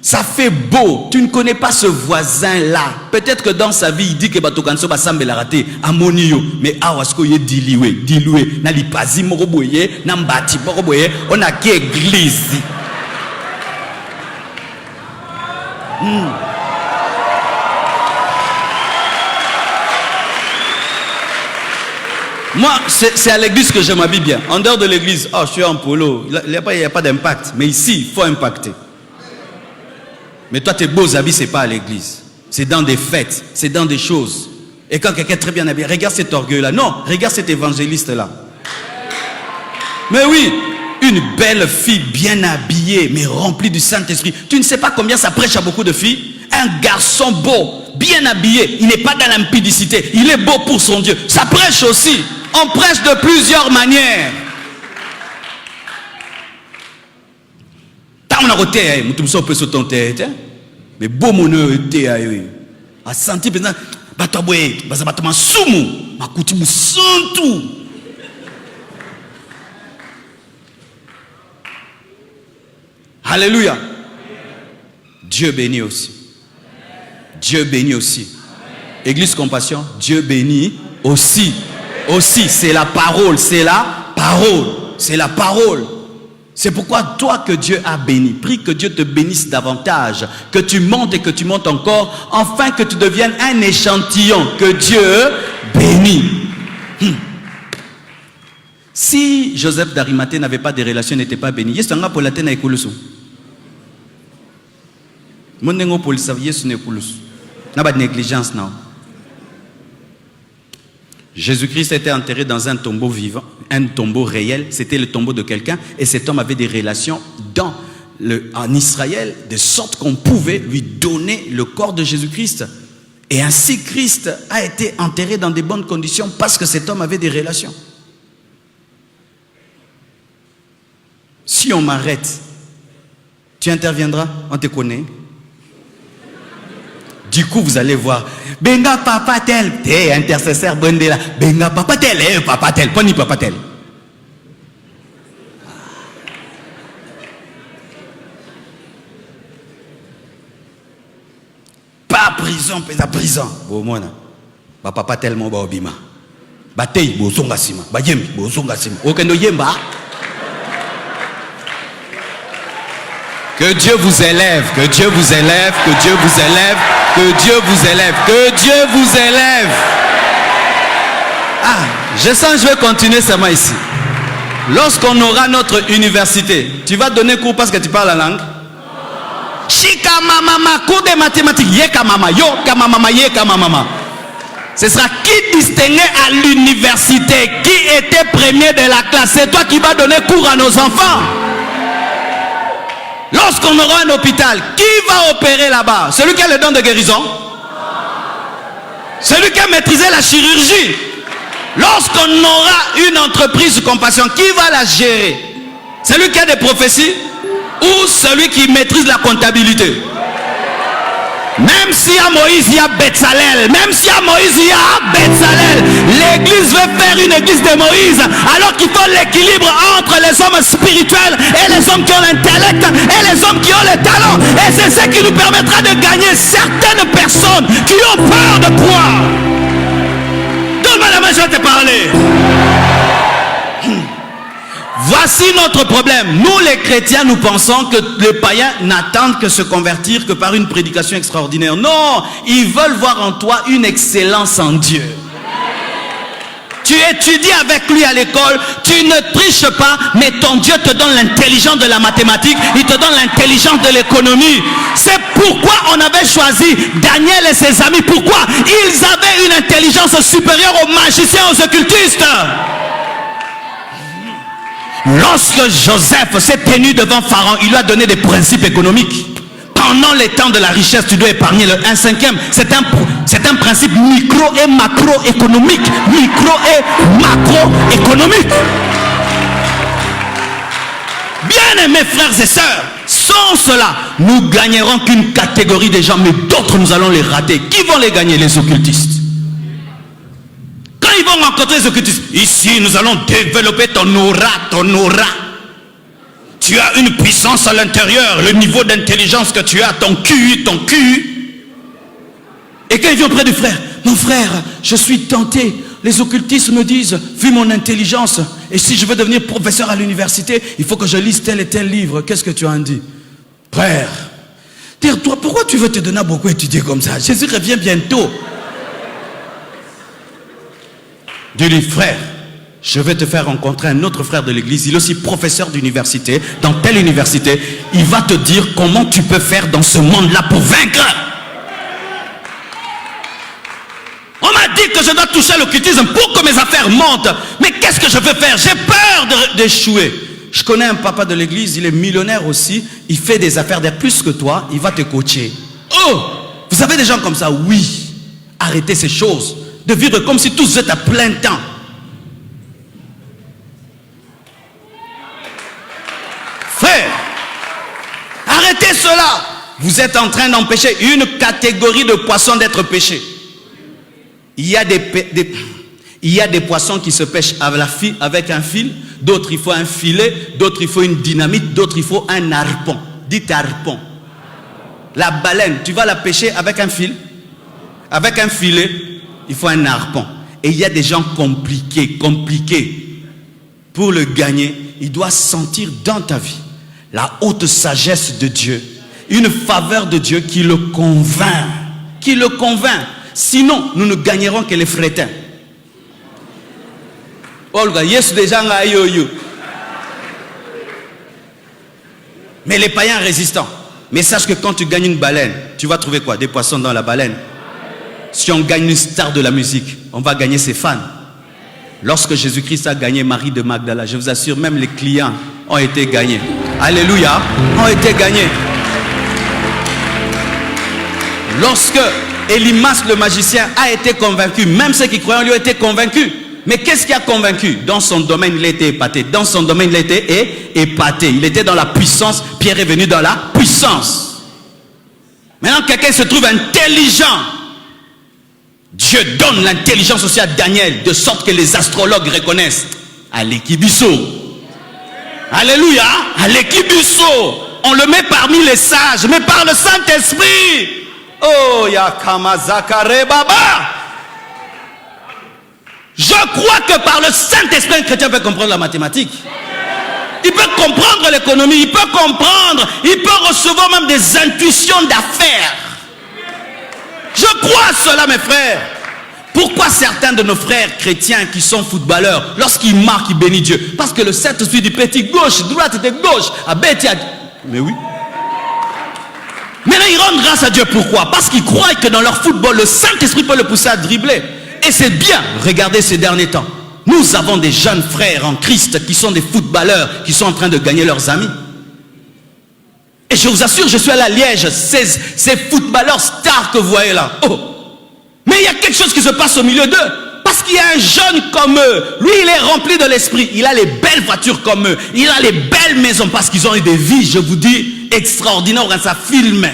ça fait beau. Tu ne connais pas ce voisin-là. Peut-être que dans sa vie, il dit que Batokanso Basambe l'a raté. Amonio. Mais awasko ye dilué. Nalipazi moroboye. Nambati moroboye. On a qui église. Moi, c'est à l'église que je m'habille bien. En dehors de l'église, oh, je suis en polo. Il n'y a pas d'impact. Mais ici, il faut impacter. Mais toi, tes beaux habits, ce n'est pas à l'église. C'est dans des fêtes. C'est dans des choses. Et quand quelqu'un est très bien habillé, regarde cet orgueil-là. Non, regarde cet évangéliste-là. Mais oui, une belle fille bien habillée, mais remplie du Saint-Esprit. Tu ne sais pas combien ça prêche à beaucoup de filles. Un garçon beau, bien habillé. Il n'est pas dans l'impudicité. Il est beau pour son Dieu. Ça prêche aussi. On prêche de plusieurs manières. Tant on a roté, on peut sauter. Mais beau mon était a senti maintenant, batobwe, bazabatama sumu, makuti musantu. Alléluia. Dieu bénit aussi. Dieu bénit aussi. Église Compassion, Dieu bénit aussi. Aussi, c'est la parole, c'est la parole, c'est la parole. C'est pourquoi toi que Dieu a béni, prie que Dieu te bénisse davantage, que tu montes et que tu montes encore, afin que tu deviennes un échantillon que Dieu bénit. Si Joseph d'Arimathée n'avait pas de relation, n'était pas béni, il serait pour la tête à Ekulusu. Mon nengo pour le savoir, il n'est pas de négligence, non. Jésus-Christ était enterré dans un tombeau vivant, un tombeau réel, c'était le tombeau de quelqu'un, et cet homme avait des relations en Israël, de sorte qu'on pouvait lui donner le corps de Jésus-Christ. Et ainsi, Christ a été enterré dans de bonnes conditions parce que cet homme avait des relations. Si on m'arrête, tu interviendras, on te connaît. Du coup, vous allez voir. Benga papa tel. T'es intercesseur Bondela. Benga papa tel. Papa tel. Poni papa tel. Pas prison, pas prison. Bon, moi, papa tel, mon baobima. Batei, bo songa sima. Bayembi, bo songa sima. Okendo yemba. Que Dieu vous élève, que Dieu vous élève, que Dieu vous élève, que Dieu vous élève, que Dieu vous élève. Ah, je sens que je vais continuer seulement ici. Lorsqu'on aura notre université, tu vas donner cours parce que tu parles la langue? Shika mama, cours de mathématiques, yeka mama, yo mama, yeka mama. Ce sera qui distingué à l'université, qui était premier de la classe. C'est toi qui vas donner cours à nos enfants. Lorsqu'on aura un hôpital, qui va opérer là-bas? Celui qui a le don de guérison? Celui qui a maîtrisé la chirurgie? Lorsqu'on aura une entreprise de compassion, qui va la gérer? Celui qui a des prophéties ou celui qui maîtrise la comptabilité? Même si à Moïse il y a Betsalel, même si à Moïse il y a Betsalel, l'église veut faire une église de Moïse, alors qu'il faut l'équilibre entre les hommes spirituels et les hommes qui ont l'intellect et les hommes qui ont le talent. Et c'est ce qui nous permettra de gagner certaines personnes qui ont peur de croire. Donne-moi la main, je vais te parler. Voici notre problème. Nous les chrétiens, nous pensons que les païens n'attendent que se convertir que par une prédication extraordinaire. Non, ils veulent voir en toi une excellence en Dieu. Tu étudies avec lui à l'école, tu ne triches pas, mais ton Dieu te donne l'intelligence de la mathématique, il te donne l'intelligence de l'économie. C'est pourquoi on avait choisi Daniel et ses amis. Pourquoi? Ils avaient une intelligence supérieure aux magiciens, aux occultistes. Lorsque Joseph s'est tenu devant Pharaon, il lui a donné des principes économiques. Pendant les temps de la richesse, tu dois épargner le 1/5. C'est un principe micro et macroéconomique. Micro et macroéconomique. Bien-aimés frères et sœurs, sans cela, nous gagnerons qu'une catégorie de gens, mais d'autres nous allons les rater. Qui vont les gagner? Les occultistes. Quand ils vont rencontrer les occultistes, ici nous allons développer ton aura. Tu as une puissance à l'intérieur, le niveau d'intelligence que tu as, ton QI. Et quand ils viennent auprès du frère, mon frère, je suis tenté. Les occultistes me disent, vu mon intelligence, et si je veux devenir professeur à l'université, il faut que je lise tel et tel livre. Qu'est-ce que tu en dis? Frère, toi, pourquoi tu veux te donner à beaucoup étudier comme ça? Jésus revient bientôt. Dis-lui, frère, je vais te faire rencontrer un autre frère de l'église. Il est aussi professeur d'université, dans telle université. Il va te dire comment tu peux faire dans ce monde-là pour vaincre. On m'a dit que je dois toucher l'occultisme pour que mes affaires montent. Mais qu'est-ce que je veux faire? J'ai peur d'échouer. Je connais un papa de l'église, il est millionnaire aussi. Il fait des affaires d'être plus que toi. Il va te coacher. Oh, vous avez des gens comme ça? Oui. Arrêtez ces choses. De vivre comme si tous êtes à plein temps. Frère, arrêtez cela. Vous êtes en train d'empêcher une catégorie de poissons d'être pêchés. Il y a des poissons qui se pêchent avec un fil, d'autres il faut un filet, d'autres il faut une dynamite, d'autres il faut un harpon. Dites harpon. La baleine, tu vas la pêcher avec un fil, avec un filet, il faut un harpon. Et il y a des gens compliqués. Pour le gagner, il doit sentir dans ta vie la haute sagesse de Dieu, une faveur de Dieu qui le convainc. Sinon, nous ne gagnerons que les frétins. Olga, yes, des gens à yo. Mais les païens résistants. Mais sache que quand tu gagnes une baleine, tu vas trouver quoi? Des poissons dans la baleine. Si on gagne une star de la musique, on va gagner ses fans. Lorsque Jésus-Christ a gagné Marie de Magdala, je vous assure, même les clients ont été gagnés. Alléluia, ont été gagnés. Lorsque Elimas le magicien a été convaincu, même ceux qui croyaient en lui ont été convaincus. Mais qu'est-ce qui a convaincu? Dans son domaine, il a été épaté. Il était dans la puissance. Pierre est venu dans la puissance. Maintenant, quelqu'un se trouve intelligent. Dieu donne l'intelligence aussi à Daniel, de sorte que les astrologues reconnaissent. Alekibiso. Alléluia. Alekibiso. On le met parmi les sages, mais par le Saint-Esprit. Oh, Yakamazakare Baba. Je crois que par le Saint-Esprit, un chrétien peut comprendre la mathématique. Il peut comprendre l'économie, il peut comprendre, il peut recevoir même des intuitions d'affaires. Je crois à cela, mes frères. Pourquoi certains de nos frères chrétiens qui sont footballeurs, lorsqu'ils marquent, ils bénissent Dieu? Parce que le Saint-Esprit dit petit gauche, droite de gauche, à bête. Mais oui. Maintenant, ils rendent grâce à Dieu. Pourquoi? Parce qu'ils croient que dans leur football, le Saint-Esprit peut le pousser à dribbler. Et c'est bien. Regardez ces derniers temps. Nous avons des jeunes frères en Christ qui sont des footballeurs, qui sont en train de gagner leurs amis. Et je vous assure, je suis allé à Liège, ces footballeurs stars que vous voyez là. Oh. Mais il y a quelque chose qui se passe au milieu d'eux. Parce qu'il y a un jeune comme eux. Lui, il est rempli de l'esprit. Il a les belles voitures comme eux. Il a les belles maisons parce qu'ils ont eu des vies, je vous dis, extraordinaires quand ça filme.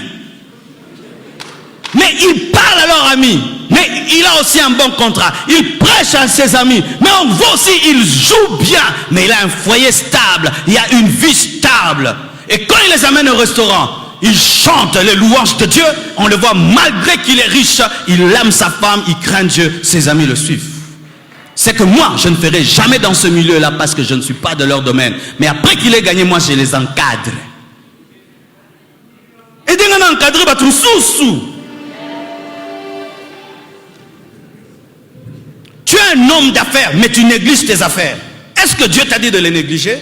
Mais il parle à leurs amis. Mais il a aussi un bon contrat. Il prêche à ses amis. Mais on voit aussi, il joue bien. Mais il a un foyer stable. Il a une vie stable. Et quand il les amène au restaurant, il chante les louanges de Dieu. On le voit, malgré qu'il est riche, il aime sa femme, il craint Dieu. Ses amis le suivent. C'est que moi, je ne ferai jamais dans ce milieu-là parce que je ne suis pas de leur domaine. Mais après qu'il ait gagné, moi, je les encadre. Et dès qu'on a encadré, bah, tout sous. Tu es un homme d'affaires, mais tu négliges tes affaires. Est-ce que Dieu t'a dit de les négliger?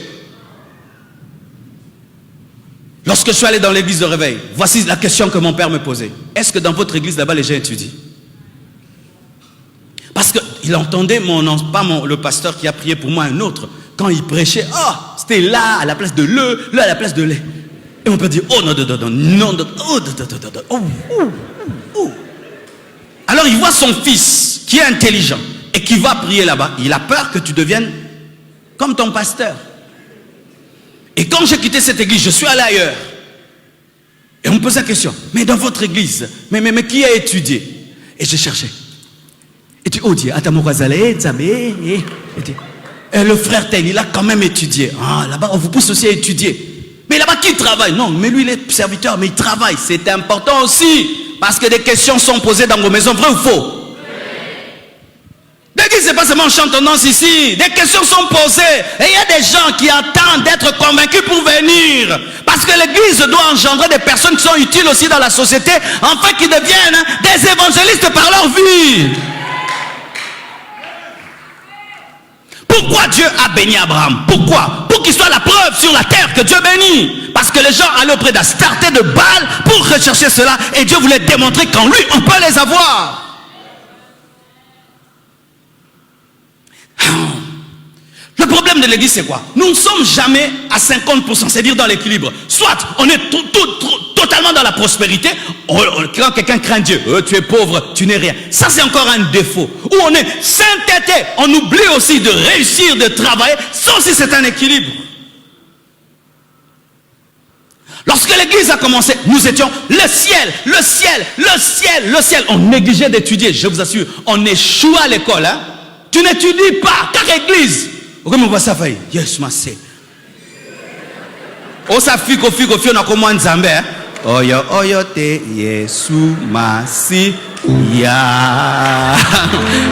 Lorsque je suis allé dans l'église de réveil, voici la question que mon père me posait. Est-ce que dans votre église là-bas, les gens étudient? Parce qu'il entendait le pasteur qui a prié pour moi, un autre. Quand il prêchait, oh, c'était là à la place de là à la place de lait. Et mon père dit, oh non, Alors il voit son fils qui est intelligent et qui va prier là-bas. Il a peur que tu deviennes comme ton pasteur. Et quand j'ai quitté cette église, je suis allé ailleurs. Et on me pose la question, mais dans votre église, mais qui a étudié? Et j'ai cherché. Et tu dis, le frère tel, il a quand même étudié. Ah, là-bas, on vous pousse aussi à étudier. Mais là-bas, qui travaille? Non, mais lui, il est serviteur, mais il travaille. C'est important aussi. Parce que des questions sont posées dans vos maisons, vrai ou faux? Dès qu'il ne sait pas seulement chantonnance ici, des questions sont posées. Et il y a des gens qui attendent d'être convaincus pour venir. Parce que l'église doit engendrer des personnes qui sont utiles aussi dans la société, afin qu'ils deviennent des évangélistes par leur vie. Pourquoi Dieu a béni Abraham? Pourquoi? Pour qu'il soit la preuve sur la terre que Dieu bénit. Parce que les gens allaient auprès d'Astarté, de Baal, pour rechercher cela. Et Dieu voulait démontrer qu'en lui, on peut les avoir. Le problème de l'église, c'est quoi? Nous ne sommes jamais à 50%, c'est-à-dire dans l'équilibre. Soit on est totalement dans la prospérité, quand quelqu'un craint Dieu, tu es pauvre, tu n'es rien. Ça, c'est encore un défaut. Ou on est sainteté, on oublie aussi de réussir, de travailler. Ça aussi, c'est un équilibre. Lorsque l'église a commencé, nous étions le ciel. On négligeait d'étudier, je vous assure. On échoue à l'école. Hein? Tu n'étudies pas, car église. Comment on va ça faire? Yes, ma c'est. Oh, ça fico, on a comment un zambé. Oyo, te, yesu, ma si, ya.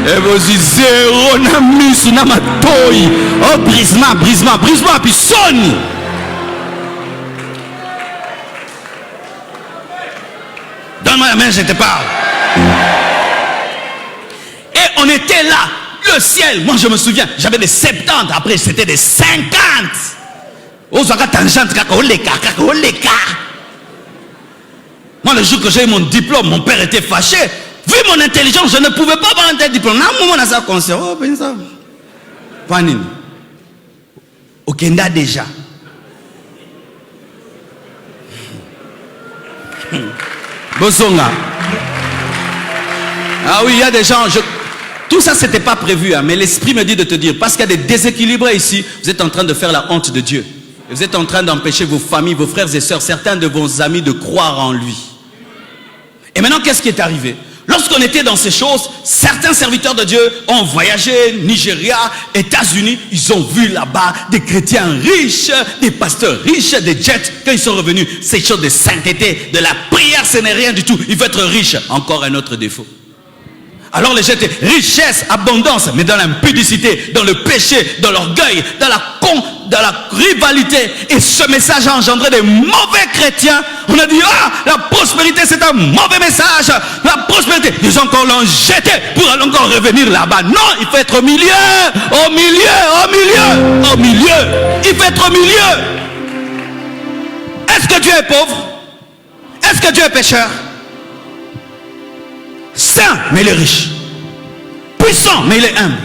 Et vous dites, zéro, na mis, na ma toy. Oh, brisement, puis sonne. Donne-moi la main, je te parle. Et on était là. Le ciel, moi je me souviens, j'avais des 70, après c'était des 50. Moi le jour que j'ai eu mon diplôme, mon père était fâché. Vu mon intelligence, je ne pouvais pas avoir un tel diplôme. Au Kenda déjà. Bosonga. Ah oui, il y a des gens... Tout ça, ce n'était pas prévu, hein, mais l'esprit me dit de te dire, parce qu'il y a des déséquilibrés ici, vous êtes en train de faire la honte de Dieu. Vous êtes en train d'empêcher vos familles, vos frères et sœurs, certains de vos amis de croire en lui. Et maintenant, qu'est-ce qui est arrivé? Lorsqu'on était dans ces choses, certains serviteurs de Dieu ont voyagé, Nigeria, États-Unis, ils ont vu là-bas des chrétiens riches, des pasteurs riches, des jets. Quand ils sont revenus, ces choses de sainteté, de la prière, ce n'est rien du tout. Il veut être riche. Encore un autre défaut. Alors les gens étaient richesse, abondance, mais dans l'impudicité, dans le péché, dans l'orgueil, dans la rivalité. Et ce message a engendré des mauvais chrétiens. On a dit, la prospérité c'est un mauvais message. La prospérité, ils ont encore l'ont jeté pour aller encore revenir là-bas. Non, il faut être au milieu. Il faut être au milieu. Est-ce que Dieu est pauvre? Est-ce que Dieu est pécheur? Saint, mais il est riche. Puissant, mais il est humble.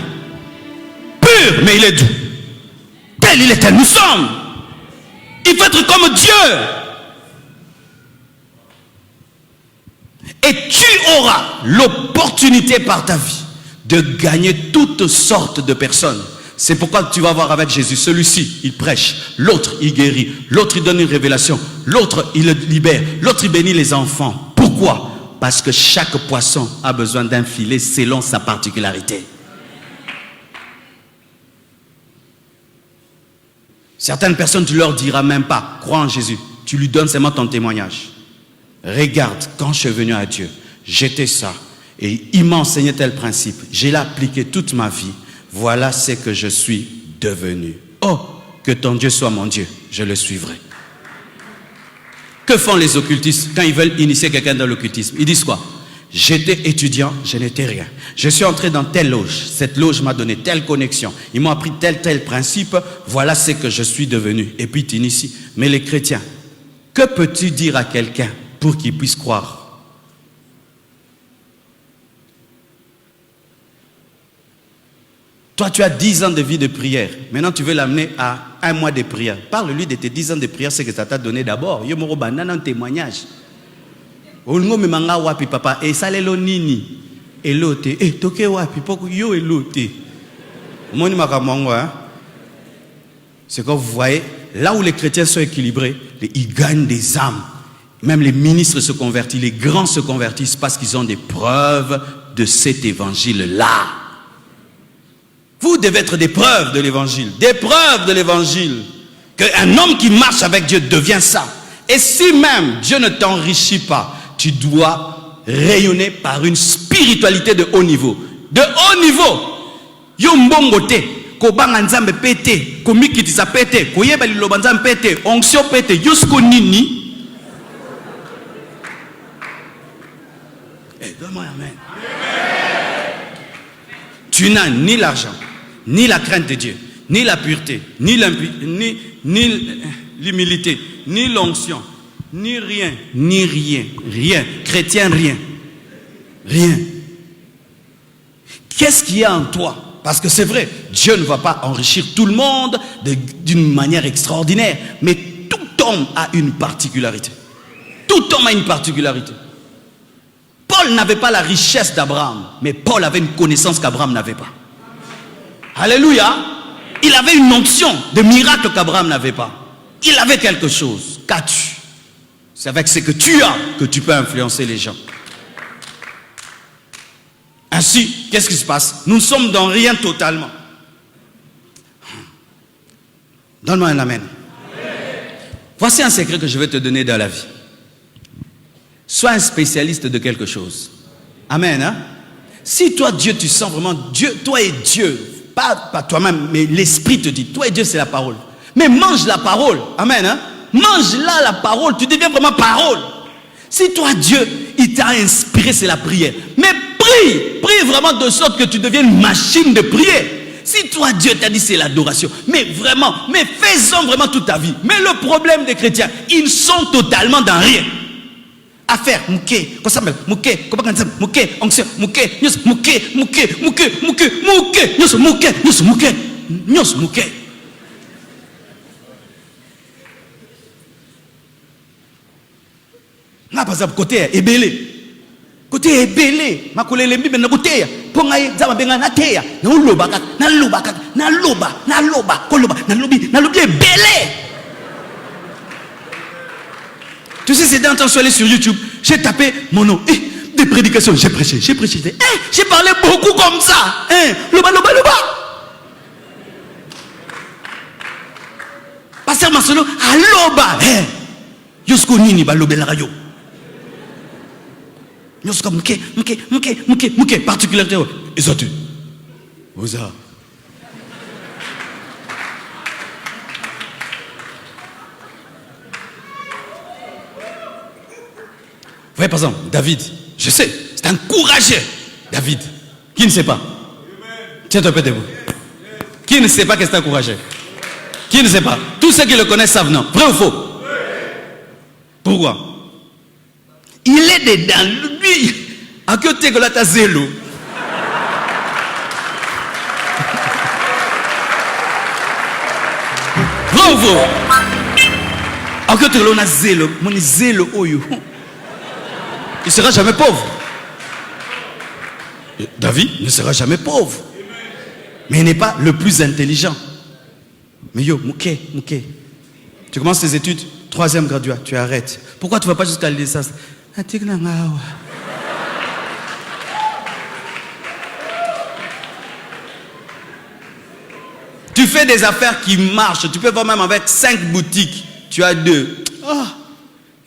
Pur, mais il est doux. Tel il est tel nous sommes. Il faut être comme Dieu. Et tu auras l'opportunité par ta vie de gagner toutes sortes de personnes. C'est pourquoi tu vas voir avec Jésus. Celui-ci, il prêche. L'autre, il guérit. L'autre, il donne une révélation. L'autre, il libère. L'autre, il bénit les enfants. Pourquoi? Parce que chaque poisson a besoin d'un filet selon sa particularité. Certaines personnes, tu leur diras même pas, crois en Jésus. Tu lui donnes seulement ton témoignage. Regarde, quand je suis venu à Dieu, j'étais ça. Et il m'a enseigné tel principe. J'ai appliqué toute ma vie. Voilà ce que je suis devenu. Oh, que ton Dieu soit mon Dieu, je le suivrai. Que font les occultistes quand ils veulent initier quelqu'un dans l'occultisme? Ils disent quoi? J'étais étudiant, je n'étais rien. Je suis entré dans telle loge. Cette loge m'a donné telle connexion. Ils m'ont appris tel principe. Voilà ce que je suis devenu. Et puis tu inities. Mais les chrétiens, que peux-tu dire à quelqu'un pour qu'il puisse croire? Toi, tu as 10 ans de vie de prière. Maintenant, tu veux l'amener à 1 mois de prière. Parle-lui de tes 10 ans de prière, c'est que ça t'a donné d'abord. Yo moro banana un témoignage. Olungo me manga wapi papa et ça lelo nini elote et toke wapi poko yo elote. Moni makamongo hein. C'est quand vous voyez là où les chrétiens sont équilibrés, ils gagnent des âmes. Même les ministres se convertissent, les grands se convertissent parce qu'ils ont des preuves de cet évangile-là. Vous devez être des preuves de l'évangile. Des preuves de l'évangile. Qu'un homme qui marche avec Dieu devient ça. Et si même Dieu ne t'enrichit pas, tu dois rayonner par une spiritualité de haut niveau. De haut niveau. Yo mbongote. Ko banga nzambe pete. Ko mikitisa pete. Ko yeba liloba nzambe pete. Onction pete. Yusko nini. Donne-moi amen. Tu n'as ni l'argent, ni la crainte de Dieu, ni la pureté, ni l'humilité, ni l'onction, ni rien. Rien. Chrétien, rien. Rien. Qu'est-ce qu'il y a en toi? Parce que c'est vrai, Dieu ne va pas enrichir tout le monde d'une manière extraordinaire. Mais tout homme a une particularité. Tout homme a une particularité. Paul n'avait pas la richesse d'Abraham, mais Paul avait une connaissance qu'Abraham n'avait pas. Alléluia. Il avait une onction de miracle qu'Abraham n'avait pas. Il avait quelque chose. Qu'as-tu? C'est avec ce que tu as que tu peux influencer les gens. Ainsi, qu'est-ce qui se passe? Nous sommes dans rien totalement. Donne-moi un amen. Voici un secret que je vais te donner dans la vie. Sois un spécialiste de quelque chose. Amen. Hein? Si toi, Dieu, tu sens vraiment Dieu, toi et Dieu, pas toi-même, mais l'Esprit te dit, toi et Dieu, c'est la parole. Mais mange la parole. Amen. Hein? Mange-la la parole. Tu deviens vraiment parole. Si toi, Dieu, il t'a inspiré, c'est la prière. Mais prie vraiment de sorte que tu deviennes une machine de prière. Si toi, Dieu t'a dit c'est l'adoration, mais vraiment, mais fais-en vraiment toute ta vie. Mais le problème des chrétiens, ils sont totalement dans rien. Affaire, mouké, quoi ça s'appelle, mouké, comment on dit, mouké, onction, mouké, nyos, mouké, nyos, mouké. Là, par exemple, côté ébélé. Côté ébélé, ma collègue lembi ben na côté, pongaye zama benga na teya, na loba, koloba, na lobi ébélé. Tu sais, c'est d'intention aller sur YouTube. J'ai tapé mon nom. Des prédications. J'ai prêché. J'ai parlé beaucoup comme ça. Loba. Pasteur Marcelo, aloba. Yosko nini ba lobela rayo. Yosko mouké. Particularité. Et ça tu. Oza. Vous voyez, par exemple, David, je sais, c'est un courageux. David, qui ne sait pas? Tiens-toi peu de vous. Qui ne sait pas que c'est un courageux? Qui ne sait pas? Tous ceux qui le connaissent savent, non? Vrai ou faux? Pourquoi? Il est dedans, lui. À côté de la tazelo. Vrai ou faux? À côté de la zélo, mon zélo oyo. Il ne sera jamais pauvre. David ne sera jamais pauvre. Mais il n'est pas le plus intelligent. Mais yo, mouké. Tu commences tes études, 3e graduat, tu arrêtes. Pourquoi tu ne vas pas jusqu'à la licence? Tu fais des affaires qui marchent. Tu peux voir même avec 5 boutiques. Tu as 2.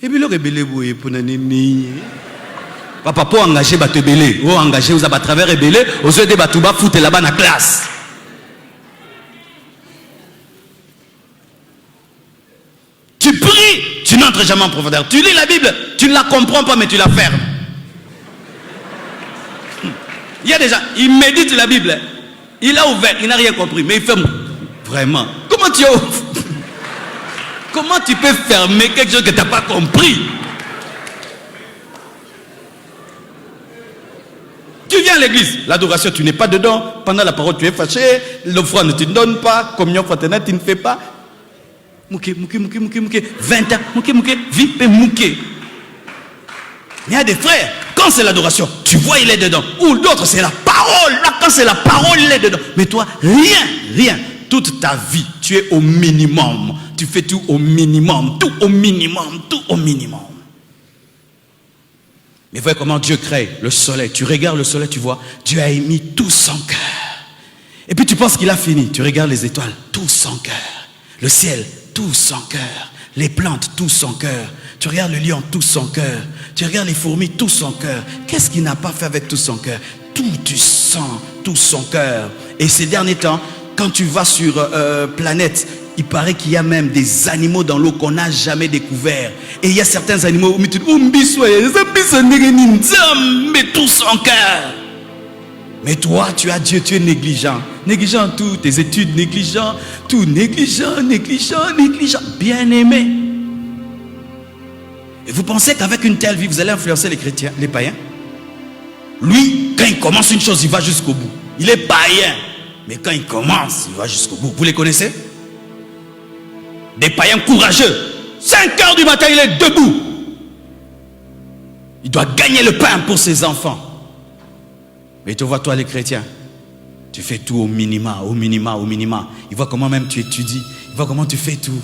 Et puis le rebelle pour nani. Papa pour engager ba te belé, ou engager aux à travers rebelle, aux yeux de batouba foutre là-bas dans la classe. Tu pries, tu n'entres jamais en profondeur. Tu lis la Bible, tu ne la comprends pas mais tu la fermes. Il y a des gens, ils méditent la Bible. Il a ouvert, il n'a rien compris, mais il ferme. Vraiment. Comment tu peux fermer quelque chose que tu n'as pas compris? Tu viens Viens à l'église. L'adoration, tu n'es pas dedans. Pendant la parole, tu es fâché. L'offrande ne te donne pas. Communion fraternelle, tu ne fais pas. Mouké. 20 ans, mouké. Vipe mouké. Il y a des frères, quand c'est l'adoration, tu vois, il est dedans. Ou d'autres, c'est la parole. Là, quand c'est la parole, il est dedans. Mais toi, rien. Toute ta vie, tu es au minimum. Tu fais tout au minimum. Tout au minimum. Mais voyez comment Dieu crée le soleil. Tu regardes le soleil, tu vois, Dieu a émis tout son cœur. Et puis tu penses qu'il a fini. Tu regardes les étoiles, tout son cœur. Le ciel, tout son cœur. Les plantes, tout son cœur. Tu regardes le lion, tout son cœur. Tu regardes les fourmis, tout son cœur. Qu'est-ce qu'il n'a pas fait avec tout son cœur? Tout tu sens, tout son cœur. Et ces derniers temps, quand tu vas sur planète, il paraît qu'il y a même des animaux dans l'eau qu'on n'a jamais découvert. Et il y a certains animaux où tu dis, mais tout son cœur. Mais toi, tu as Dieu, tu es négligent. Négligent tout, tes études, négligent, tout, négligent. Bien aimé. Et vous pensez qu'avec une telle vie, vous allez influencer les chrétiens, les païens? Lui, quand il commence une chose, il va jusqu'au bout. Il est païen. Mais quand il commence, il va jusqu'au bout. Vous les connaissez? Des païens courageux. 5 heures du matin, il est debout. Il doit gagner le pain pour ses enfants. Mais tu vois, toi les chrétiens, tu fais tout au minima. Il voit comment même tu étudies. Il voit comment tu fais tout.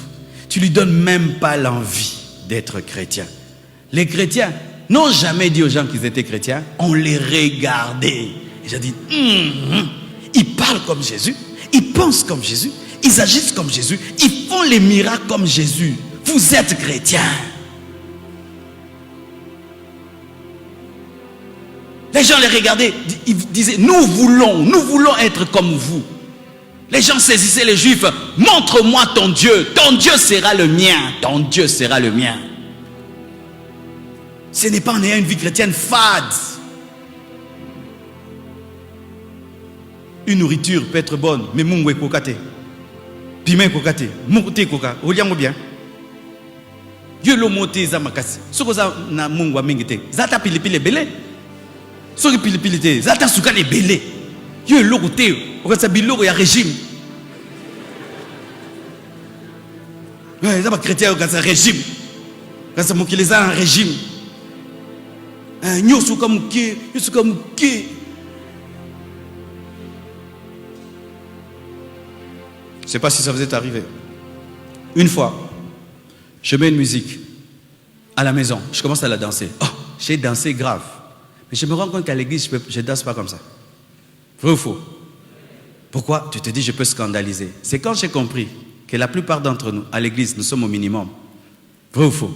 Tu lui donnes même pas l'envie d'être chrétien. Les chrétiens n'ont jamais dit aux gens qu'ils étaient chrétiens. On les regardait. Et j'ai dit, ils parlent comme Jésus. Ils pensent comme Jésus. Ils agissent comme Jésus. Ils font les miracles comme Jésus. Vous êtes chrétiens. Les gens les regardaient, ils disaient, nous voulons être comme vous. Les gens saisissaient les Juifs, montre-moi ton Dieu sera le mien. Ce n'est pas en ayant une vie chrétienne fade. Une nourriture peut être bonne, mais mungu kokate. Pime kokate, mungu koka, oliango bien. Dieu lo moté za makasi. Soko za na mungu amingite. Zata pilipili belé. Soki pilipili te, zata sukali belé. Dieu lo koté, okasa biloko ya régime. Ouais, ça va chrétien okasa régime. Okasa mokileza un régime. Nyosuka muke. Je ne sais pas si ça vous est arrivé. Une fois, je mets une musique à la maison. Je commence à la danser. Oh, j'ai dansé grave. Mais je me rends compte qu'à l'église, je ne danse pas comme ça. Vrai ou faux? Pourquoi? Tu te dis, je peux scandaliser. C'est quand j'ai compris que la plupart d'entre nous, à l'église, nous sommes au minimum. Vrai ou faux?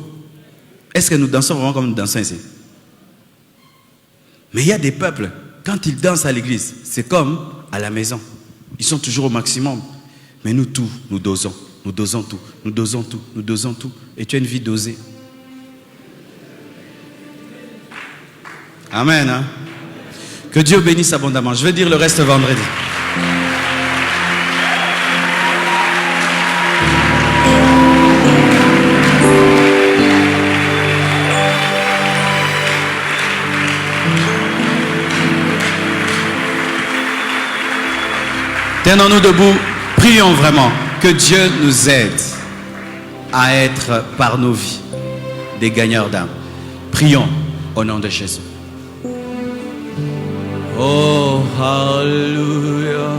Est-ce que nous dansons vraiment comme nous dansons ici? Mais il y a des peuples, quand ils dansent à l'église, c'est comme à la maison. Ils sont toujours au maximum. Mais nous tous, nous dosons tout. Et tu as une vie dosée. Amen. Hein? Que Dieu bénisse abondamment. Je vais dire le reste vendredi. Tenons-nous debout. Prions vraiment que Dieu nous aide à être par nos vies des gagneurs d'âme. Prions au nom de Jésus. Oh, Alléluia.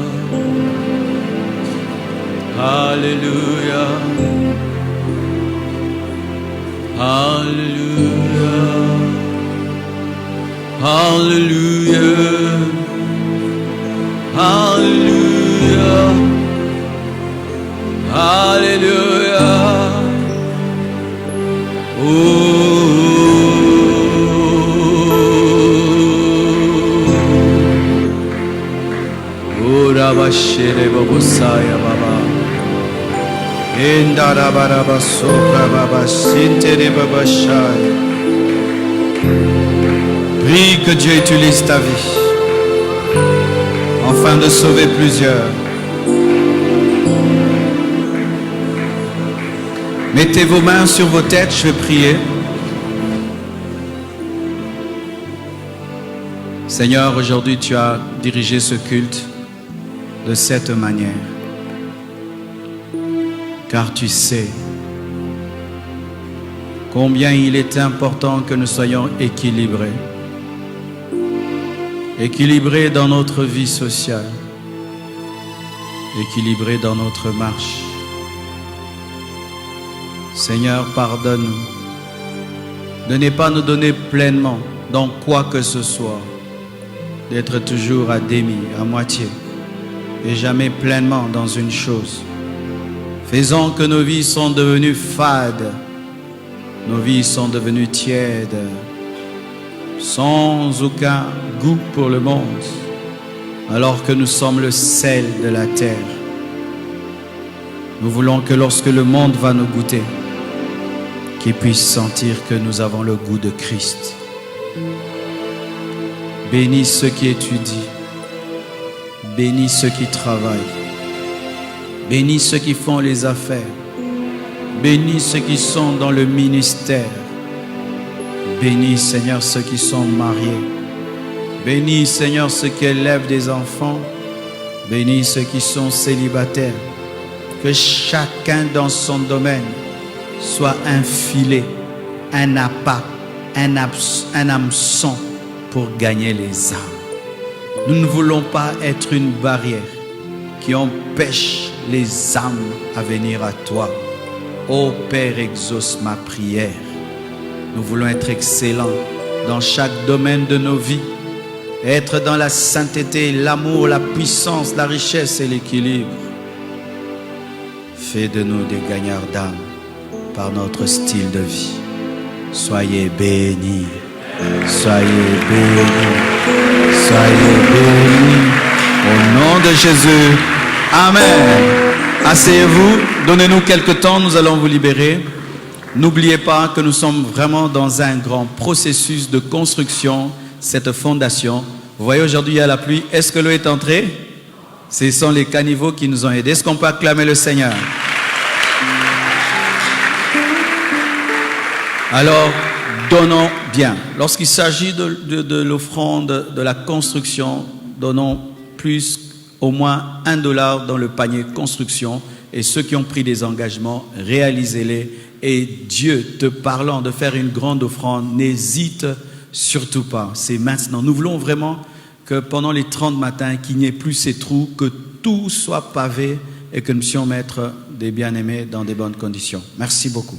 Alléluia. Alléluia. Alléluia. Alléluia. Alléluia. Rabashere babusaya baba. Indara baraba sopra baba sintere babashaya. Prie que Dieu utilise ta vie afin de sauver plusieurs. Mettez vos mains sur vos têtes, je vais prier. Seigneur, aujourd'hui tu as dirigé ce culte de cette manière. Car tu sais combien il est important que nous soyons équilibrés. Équilibrés dans notre vie sociale. Équilibrés dans notre marche. Seigneur, pardonne-nous de ne pas nous donner pleinement dans quoi que ce soit, d'être toujours à demi, à moitié, et jamais pleinement dans une chose. Faisons que nos vies sont devenues fades, nos vies sont devenues tièdes, sans aucun goût pour le monde, alors que nous sommes le sel de la terre. Nous voulons que lorsque le monde va nous goûter, qu'il puisse sentir que nous avons le goût de Christ. Bénis ceux qui étudient, bénis ceux qui travaillent, bénis ceux qui font les affaires, bénis ceux qui sont dans le ministère, bénis Seigneur ceux qui sont mariés, bénis Seigneur ceux qui élèvent des enfants, bénis ceux qui sont célibataires, que chacun dans son domaine soit un filet, un appât, un hameçon pour gagner les âmes. Nous ne voulons pas être une barrière qui empêche les âmes à venir à toi. Ô Père, exauce ma prière. Nous voulons être excellents dans chaque domaine de nos vies. Être dans la sainteté, l'amour, la puissance, la richesse et l'équilibre. Fais de nous des gagnants d'âme par notre style de vie. Soyez bénis. Soyez bénis. Soyez bénis. Au nom de Jésus. Amen. Asseyez-vous. Donnez-nous quelques temps. Nous allons vous libérer. N'oubliez pas que nous sommes vraiment dans un grand processus de construction, cette fondation. Vous voyez, aujourd'hui, il y a la pluie. Est-ce que l'eau est entrée? Ce sont les caniveaux qui nous ont aidés. Est-ce qu'on peut acclamer le Seigneur? Alors, donnons bien. Lorsqu'il s'agit de l'offrande, de la construction, donnons plus, au moins $1 dans le panier construction. Et ceux qui ont pris des engagements, réalisez-les. Et Dieu te parlant de faire une grande offrande, n'hésite surtout pas. C'est maintenant. Nous voulons vraiment que pendant les 30 matins, qu'il n'y ait plus ces trous, que tout soit pavé et que nous puissions mettre des bien-aimés dans des bonnes conditions. Merci beaucoup.